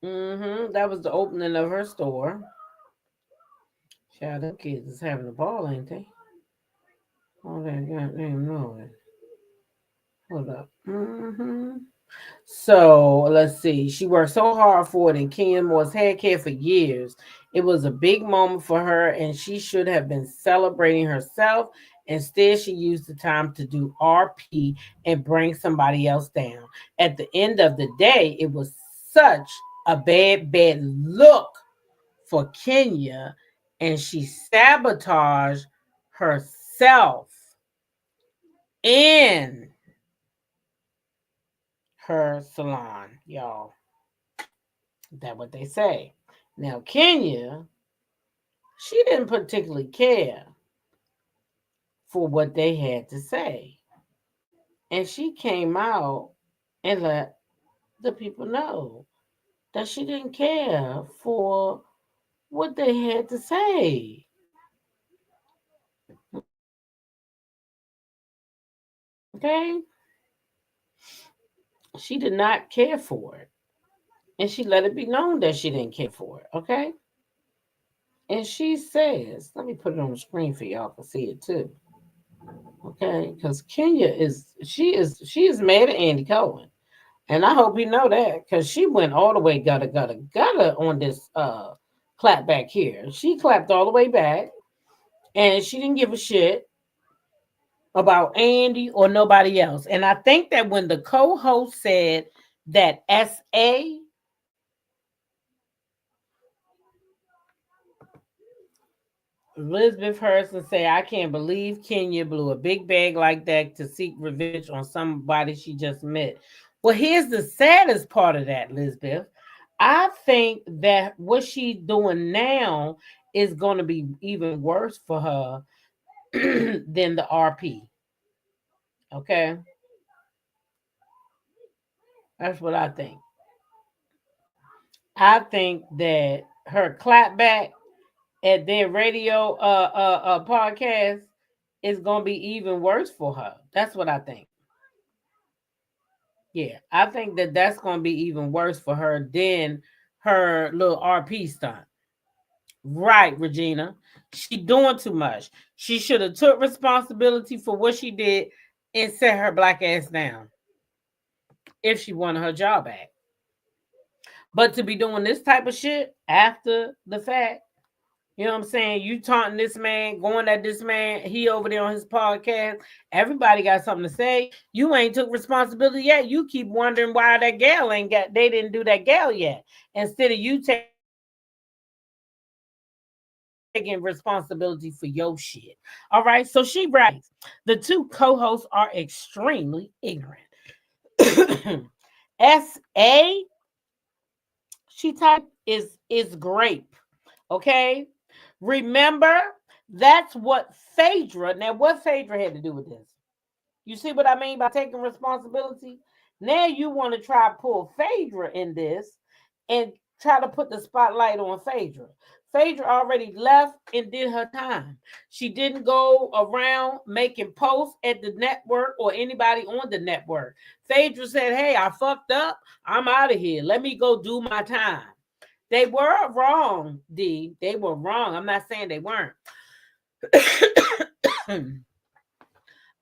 That was the opening of her store. Child, them kids is having a ball, ain't they? All that goddamn noise. Hold up. So let's see. She worked so hard for it, and Kenya Moore's hair care for years. It was a big moment for her, and she should have been celebrating herself. Instead, she used the time to do RP and bring somebody else down. At the end of the day, it was such a bad look for Kenya, and she sabotaged herself in her salon, y'all. That's what they say. Now, Kenya, she didn't particularly care for what they had to say. And she came out and let the people know that she didn't care for what they had to say. Okay? She did not care for it. And she let it be known that she didn't care for it. Okay? And she says, let me put it on the screen for y'all to see it too. Okay, because Kenya is mad at Andy Cohen. And I hope you know that, because she went all the way gutter on this clap back here. She clapped all the way back, and she didn't give a shit about Andy or nobody else. And I think that when the co-host said that SA, Elizabeth Hurst say, I can't believe Kenya blew a big bag like that to seek revenge on somebody she just met. Well, here's the saddest part of that, Elizabeth. I think that what she's doing now is going to be even worse for her than the RP. Okay? That's what I think. I think that her clapback at their radio podcast is going to be even worse for her. That's what I think. Yeah, I think that that's going to be even worse for her than her little RP stunt. Right, Regina. She doing too much. She should have took responsibility for what she did and set her black ass down if she wanted her job back. But to be doing this type of shit after the fact, you know what I'm saying? You taunting this man, going at this man, he over there on his podcast. Everybody got something to say. You ain't took responsibility yet. You keep wondering why that gal ain't got, they didn't do that gal yet. Instead of you taking responsibility for your shit. All right. So she writes, the two co-hosts are extremely ignorant. SA, she typed is grape. Okay. Remember, that's what Phaedra, now what Phaedra had to do with this? You see what I mean by taking responsibility? Now you want to try to pull Phaedra in this and try to put the spotlight on Phaedra. Phaedra already left and did her time. She didn't go around making posts at the network or anybody on the network. Phaedra said, hey, I fucked up. I'm out of here. Let me go do my time. They were wrong, D. They were wrong. I'm not saying they weren't.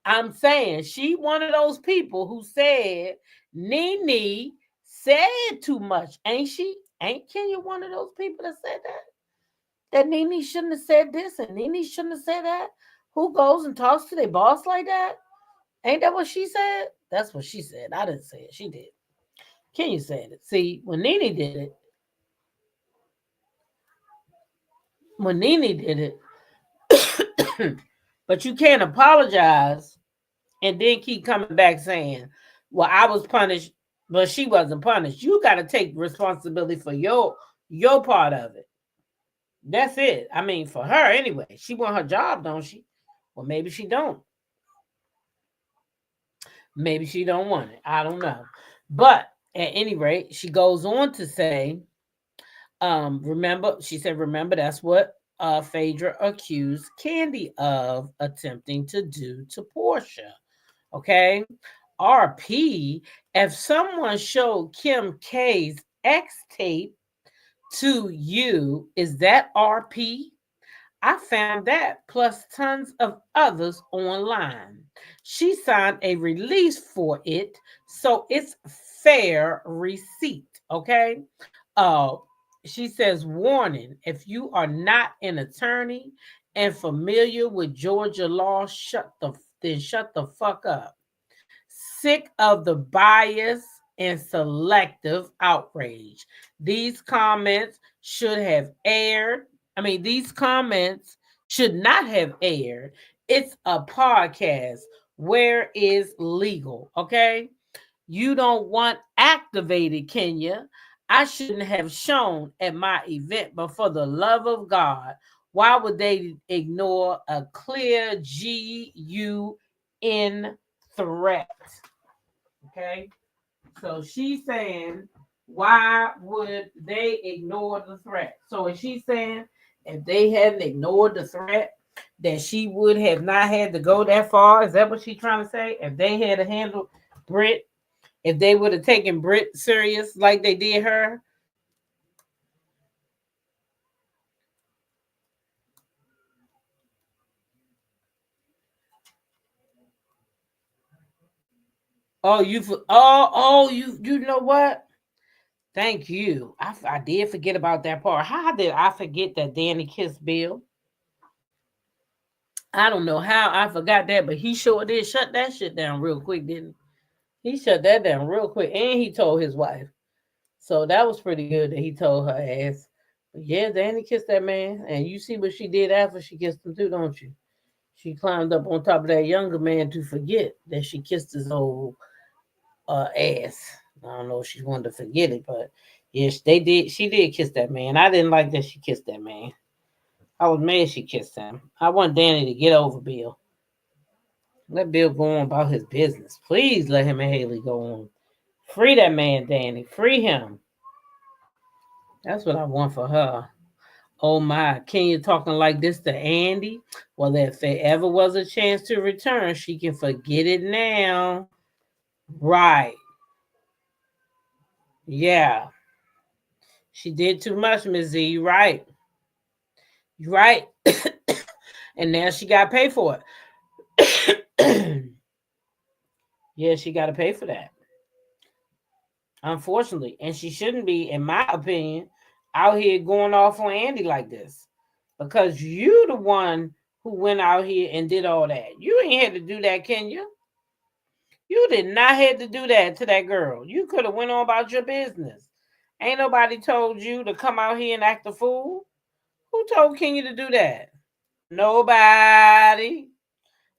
I'm saying she one of those people who said Nene said too much. Ain't she? Ain't Kenya one of those people that said that? That Nene shouldn't have said this and Nene shouldn't have said that? Who goes and talks to their boss like that? Ain't that what she said? That's what she said. I didn't say it. She did. Kenya said it. See, when Nene did it, but you can't apologize and then keep coming back saying, well, I was punished, but she wasn't punished. You got to take responsibility for your part of it. That's it. I mean, for her anyway. She want her job, don't she? Well, maybe she don't. Maybe she don't want it. I don't know. But at any rate, she goes on to say, remember, she said, remember, that's what Phaedra accused Candy of attempting to do to Porsha. Okay. RP, if someone showed Kim K's X tape to you, is that RP? I found that plus tons of others online. She signed a release for it, so it's fair receipt. Okay. She says, warning, if you are not an attorney and familiar with Georgia law, shut the fuck up. Sick of the bias and selective outrage. These comments should have aired. These comments should not have aired. It's a podcast. Where is legal? Okay. You don't want activated, Kenya. I shouldn't have shown at my event, but for the love of God, why would they ignore a clear GUN threat? Okay. So she's saying, why would they ignore the threat? So is she saying if they hadn't ignored the threat, that she would have not had to go that far? Is that what she's trying to say? If they had to handle Brit, if they would have taken Brit serious like they did her? You know what? Thank you. I did forget about that part. How did I forget that Danny kissed Bill? I don't know how I forgot that, but he sure did shut that shit down real quick, didn't he? He shut that down real quick, and he told his wife. So that was pretty good that he told her ass. But yeah, Danny kissed that man, and you see what she did after she kissed him too, don't you? She climbed up on top of that younger man to forget that she kissed his old ass. I don't know if she wanted to forget it, but yes, they did. She did kiss that man. I didn't like that she kissed that man. I was mad she kissed him. I want Danny to get over Bill. Let Bill go on about his business. Please let him and Haley go on. Free that man, Danny. Free him. That's what I want for her. Oh my, Kenya talking like this to Andy? Well, if there ever was a chance to return, she can forget it now. Right. Yeah. She did too much, Miss Z. You right. You right. And now she got to pay for it. Yeah, she got to pay for that. Unfortunately. And she shouldn't be, in my opinion, out here going off on Andy like this. Because you the one who went out here and did all that. You ain't had to do that, can you? You did not have to do that to that girl. You could have went on about your business. Ain't nobody told you to come out here and act a fool. Who told Kenya to do that? Nobody.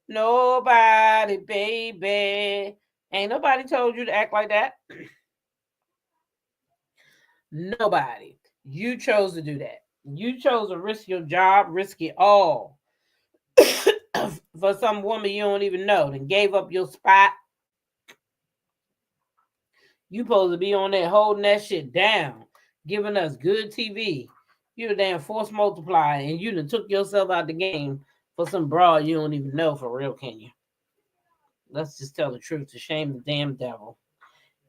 Nobody, baby. Ain't nobody told you to act like that. Nobody. You chose to do that. You chose to risk your job, risk it all for some woman you don't even know, then gave up your spot. You supposed to be on there holding that shit down, giving us good TV. You a damn force multiplier, and you done took yourself out the game for some broad you don't even know, for real, Kenya. Let's just tell the truth to shame the damn devil.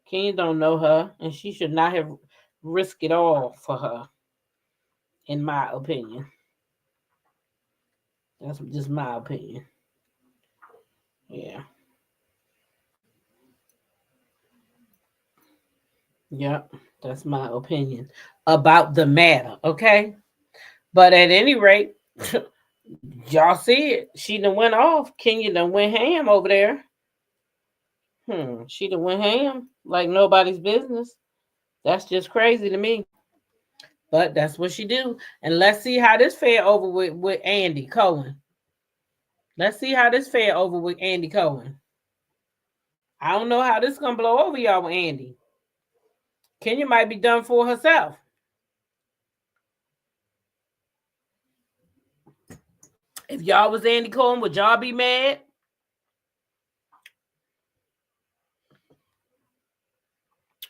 Kenya don't know her, and she should not have risked it all for her, in my opinion. That's just my opinion. Yeah. Yep, that's my opinion about the matter, okay? But at any rate, y'all see it. She done went off. Kenya done went ham over there. She done went ham like nobody's business. That's just crazy to me. But that's what she do. And let's see how this fare over with Andy Cohen. Let's see how this fare over with Andy Cohen. I don't know how this gonna blow over y'all with Andy. Kenya might be done for herself. If y'all was Andy Cohen, would y'all be mad?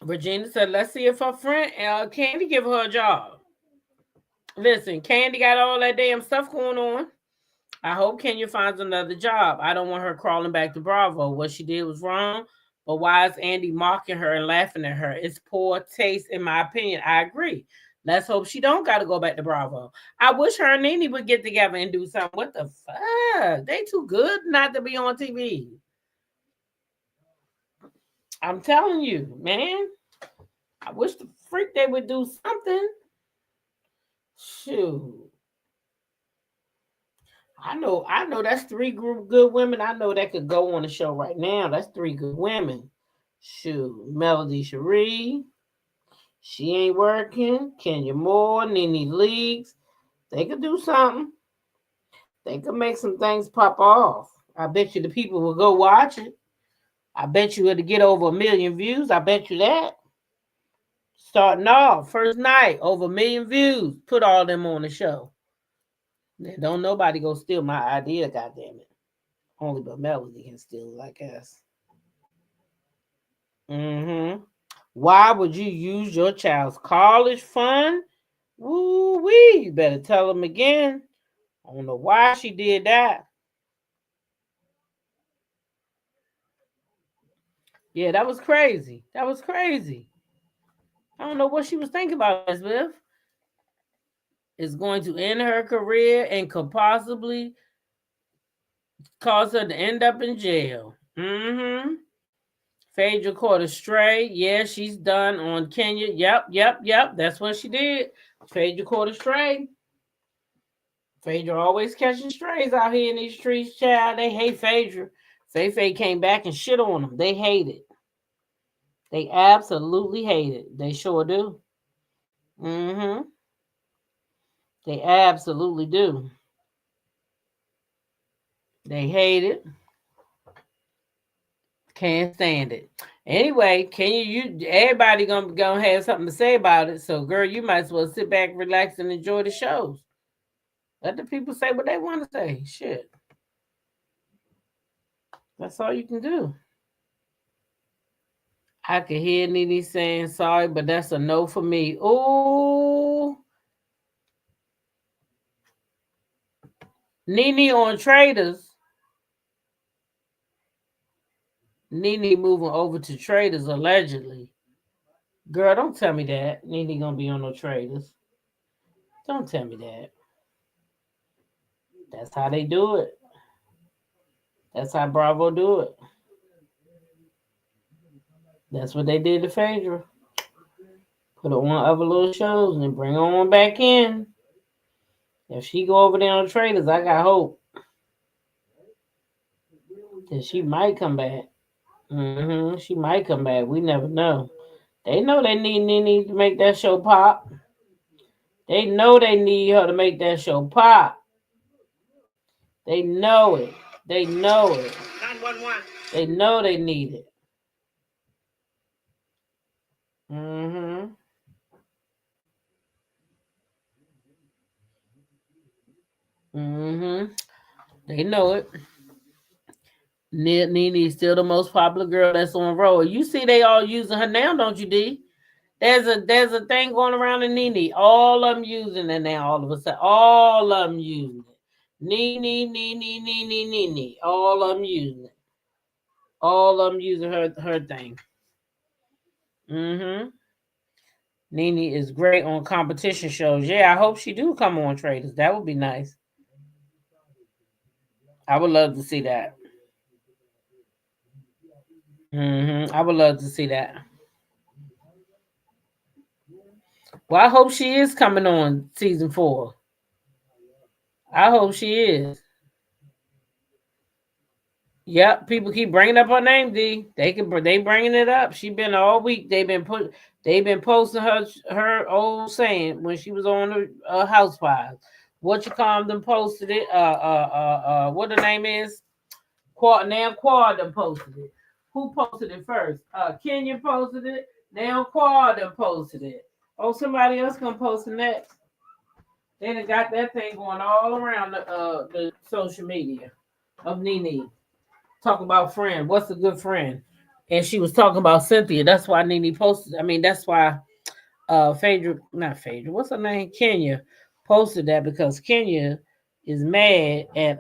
Regina said, let's see if her friend Candy give her a job. Listen, Candy got all that damn stuff going on. I hope Kenya finds another job. I don't want her crawling back to Bravo. What she did was wrong. But why is Andy mocking her and laughing at her? It's poor taste, in my opinion. I agree. Let's hope she don't got to go back to Bravo. I wish her and Nene would get together and do something. What the fuck? They too good not to be on TV. I'm telling you, man. I wish the freak they would do something. Shoot. I know that's three good women. I know that could go on the show right now. That's three good women. Shoot. Melody Cherie. She ain't working. Kenya Moore, Nene Leakes. They could do something. They could make some things pop off. I bet you the people will go watch it. I bet you it'll get over 1 million views. I bet you that. Starting off, first night, over 1 million views. Put all them on the show. Don't nobody go steal my idea, goddammit. Only but Melody can steal it, I guess. Why would you use your child's college fund? Woo-wee, you better tell them again. I don't know why she did that. Yeah, that was crazy. That was crazy. I don't know what she was thinking about, Elizabeth. It's going to end her career and could possibly cause her to end up in jail. Phaedra caught a stray. Yeah, she's done on Kenya. Yep. That's what she did. Phaedra caught a stray. Phaedra always catching strays out here in these streets, child. They hate Phaedra. Faye came back and shit on them. They hate it. They absolutely hate it. They sure do. They absolutely do. They hate it. Can't stand it. Anyway, everybody gonna have something to say about it. So, girl, you might as well sit back, relax, and enjoy the shows. Let the people say what they want to say. Shit. That's all you can do. I can hear Nene saying sorry, but that's a no for me. Ooh. Nene on Traders. Nene moving over to Traders allegedly. Girl, don't tell me that. Nene gonna be on no traders. Don't tell me that. That's how they do it. That's how Bravo do it. That's what they did to Phaedra. Put her on other little shows and then bring her on back in. If she go over there on traders, I got hope that she might come back. She might come back. We never know. They know they need to make that show pop. They know they need her to make that show pop. They know it. They know it. 911. They know they need it. Mm-hmm. Mm-hmm. They know it. Nene's still the most popular girl that's on roll. You see they all using her now, don't you, D? There's a thing going around in Nene. All of them using it now. All of a sudden, all of them using it. Nene. All of them using it. All of them using her thing. Mm-hmm. Nene is great on competition shows. Yeah, I hope she do come on Traders. That would be nice. I would love to see that. I would love to see that. Well, I hope she is coming on season 4. I hope she is. Yep, people keep bringing up her name, D. They bringing it up. She been all week. They've been posting her old saying when she was on the Housewives. What you call them posted it. What the name is? Quad them posted it. Who posted it first? Kenya posted it. Now Quad them posted it. Oh, somebody else gonna post it next. They done got that thing going all around the social media of Nene. Talk about friend. What's a good friend? And she was talking about Cynthia. That's why Nene posted. I mean, that's why Phaedra, not Phaedra, what's her name? Kenya posted that because Kenya is mad at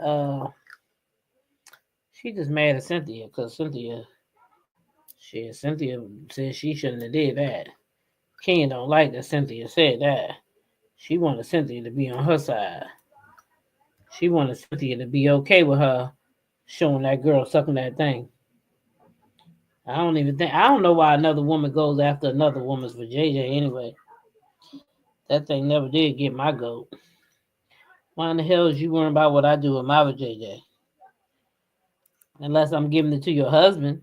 she just mad at Cynthia because Cynthia said she shouldn't have did that. Kenya don't like that Cynthia said that. She wanted Cynthia to be on her side. She wanted Cynthia to be okay with her showing that girl sucking that thing. I don't know why another woman goes after another woman's for JJ anyway. That thing never did get my goat. Why in the hell is you worrying about what I do with my JJ? Unless I'm giving it to your husband.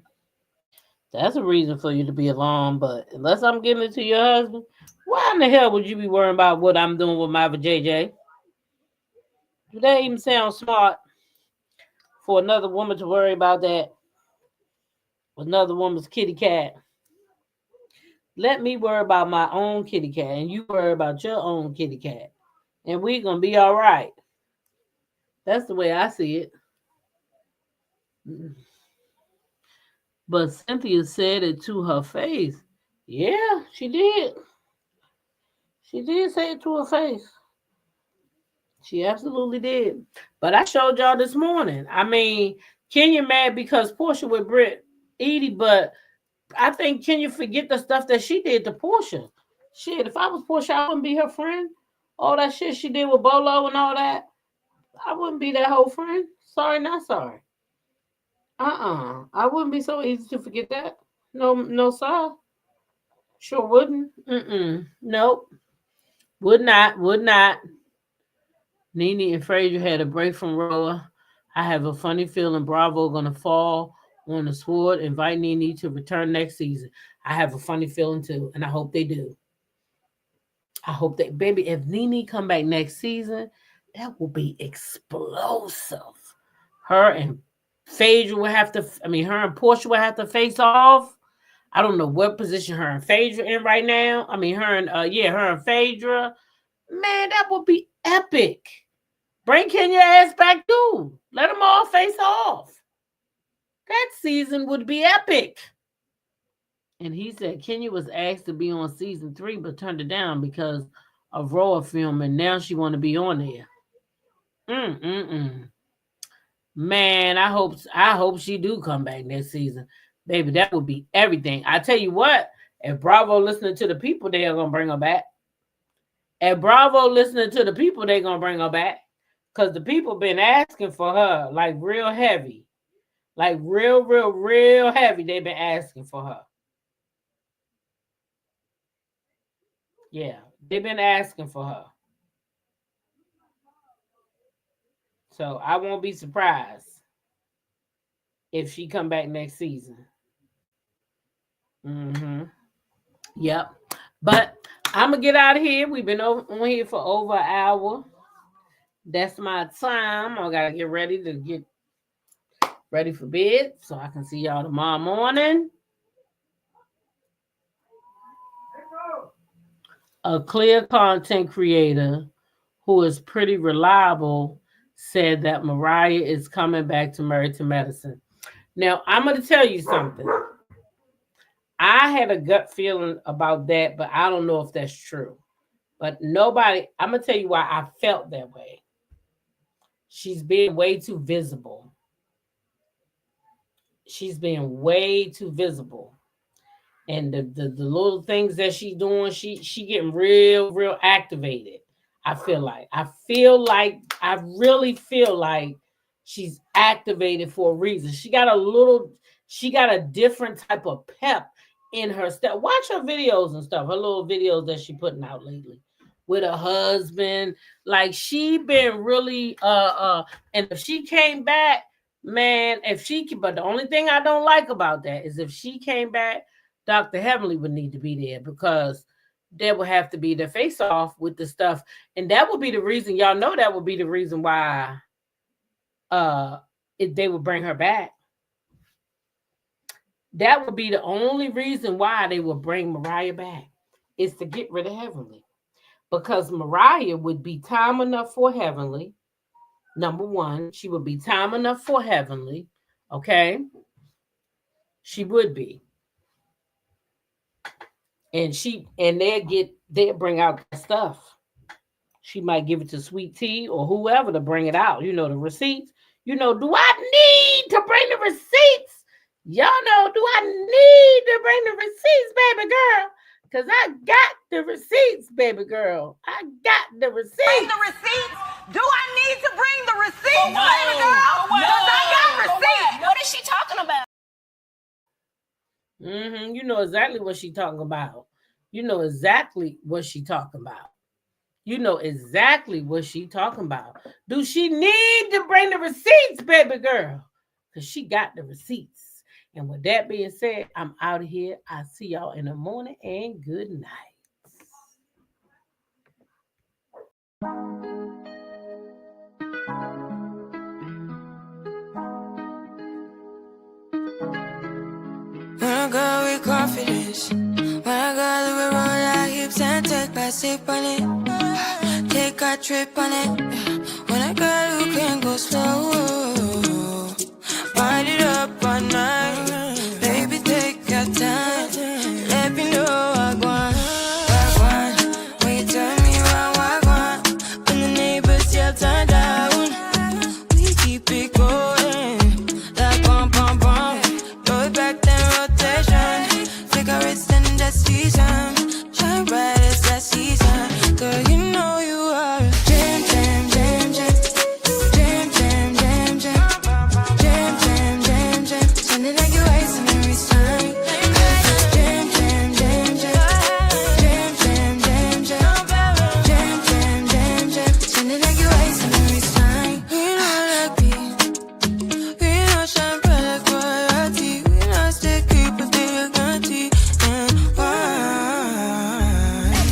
That's a reason for you to be alone, but unless I'm giving it to your husband, why in the hell would you be worrying about what I'm doing with my JJ? Do that even sound smart for another woman to worry about that? Another woman's kitty cat. Let me worry about my own kitty cat, and you worry about your own kitty cat, and we're gonna be all right. That's the way I see it. But Cynthia said it to her face. Yeah, she did. She did say it to her face. She absolutely did. But I showed y'all this morning. I mean, Kenya mad because Porsha with Britt Edie, but I think Kenya forget the stuff that she did to Porsha. Shit, if I was Porsha, I wouldn't be her friend. All that shit she did with Bolo and all that, I wouldn't be that whole friend. Sorry, not sorry. I wouldn't be so easy to forget that. No, sir. Sure wouldn't. Nope. Would not. Nene and Frazier had a break from Roa. I have a funny feeling Bravo gonna fall on the sword. Invite Nene to return next season. I have a funny feeling too, and I hope they do. I hope that, baby, if Nene come back next season, that will be explosive. Her and Phaedra will have to, her and Porsha will have to face off. I don't know what position her and Phaedra in right now. Her and Phaedra. Man, that would be epic. Bring Kenya ass back too. Let them all face off. That season would be epic. And he said Kenya was asked to be on season 3, but turned it down because of Roa film, and now she want to be on there. Man, I hope she do come back next season. Baby, that would be everything. I tell you what, If Bravo listening to the people, they are gonna bring her back. If Bravo listening to the people, they gonna bring her back. Because the people been asking for her like real heavy. Like real heavy. They've been asking for her. Yeah, they've been asking for her. So I won't be surprised if she come back next season. Yep. But I'm going to get out of here. We've been on here for over an hour. That's my time. I got to get ready for bed so I can see y'all tomorrow morning. A clear content creator who is pretty reliable said that Mariah is coming back to Married to Medicine. Now, I'm going to tell you something. I had a gut feeling about that, but I don't know if that's true. But I'm going to tell you why I felt that way. She's being way too visible. She's being way too visible. And the little things that she's doing, she getting real activated. I really feel like she's activated for a reason. She got a different type of pep in her step. Watch her videos and stuff, her little videos that she putting out lately with her husband. Like she been really and if she came back, man, but the only thing I don't like about that is if she came back, Dr. Heavenly would need to be there because there would have to be the face off with the stuff. And that would be the reason, y'all know that would be the reason why they would bring her back. That would be the only reason why they would bring Mariah back is to get rid of Heavenly. Because Mariah would be time enough for Heavenly. Number one, she would be time enough for Heavenly. Okay? She would be. And they'll bring out that stuff. She might give it to Sweet Tea or whoever to bring it out. You know, the receipts. You know, do I need to bring the receipts? Y'all know, do I need to bring the receipts, baby girl? Because I got the receipts, baby girl. I got the receipts. Bring the receipts? Do I need to bring the receipts, baby girl? Because I got receipts. What is she talking about? You know exactly what she talking about. You know exactly what she talking about. You know exactly what she talking about. Do she need to bring the receipts, baby girl? Because she got the receipts. And with that being said, I'm out of here. I'll see y'all in the morning and good night. When I go with confidence, when I go to the road, I hips and take a sip on it, take a trip on it. When I go, you can go slow, wind it up all night, baby, take your time, let me know I want. When you tell me what I want, when the neighbors yell turn down, we keep it going, like bum bum bum. Throw it back then rotation, cigarettes and that season, shine bright as that season. Girl, you know you are a jam, jam, jam, jam, jam, jam, jam, jam, jam, jam, jam, jam. Sounding like you're wasting every time. Jam, jam, jam, jam, jam, jam, jam, jam, jam, jam, jam, jam. Sounding like you're wasting every time. We know like me, we know shine bright like royalty. We know stay creep if they are guilty and wine.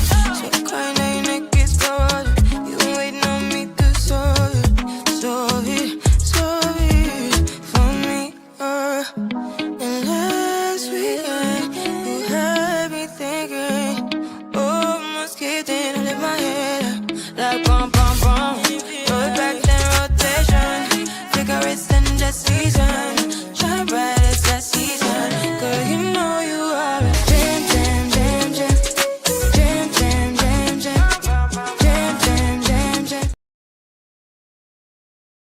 So kind of your neck is cold. You been waiting on me to solve it for me. And last weekend you had me thinking, oh, almost kidding. I lift my head up like bum bum bum. Throw it back then rotation, cigarettes and that season, shine bright as that season.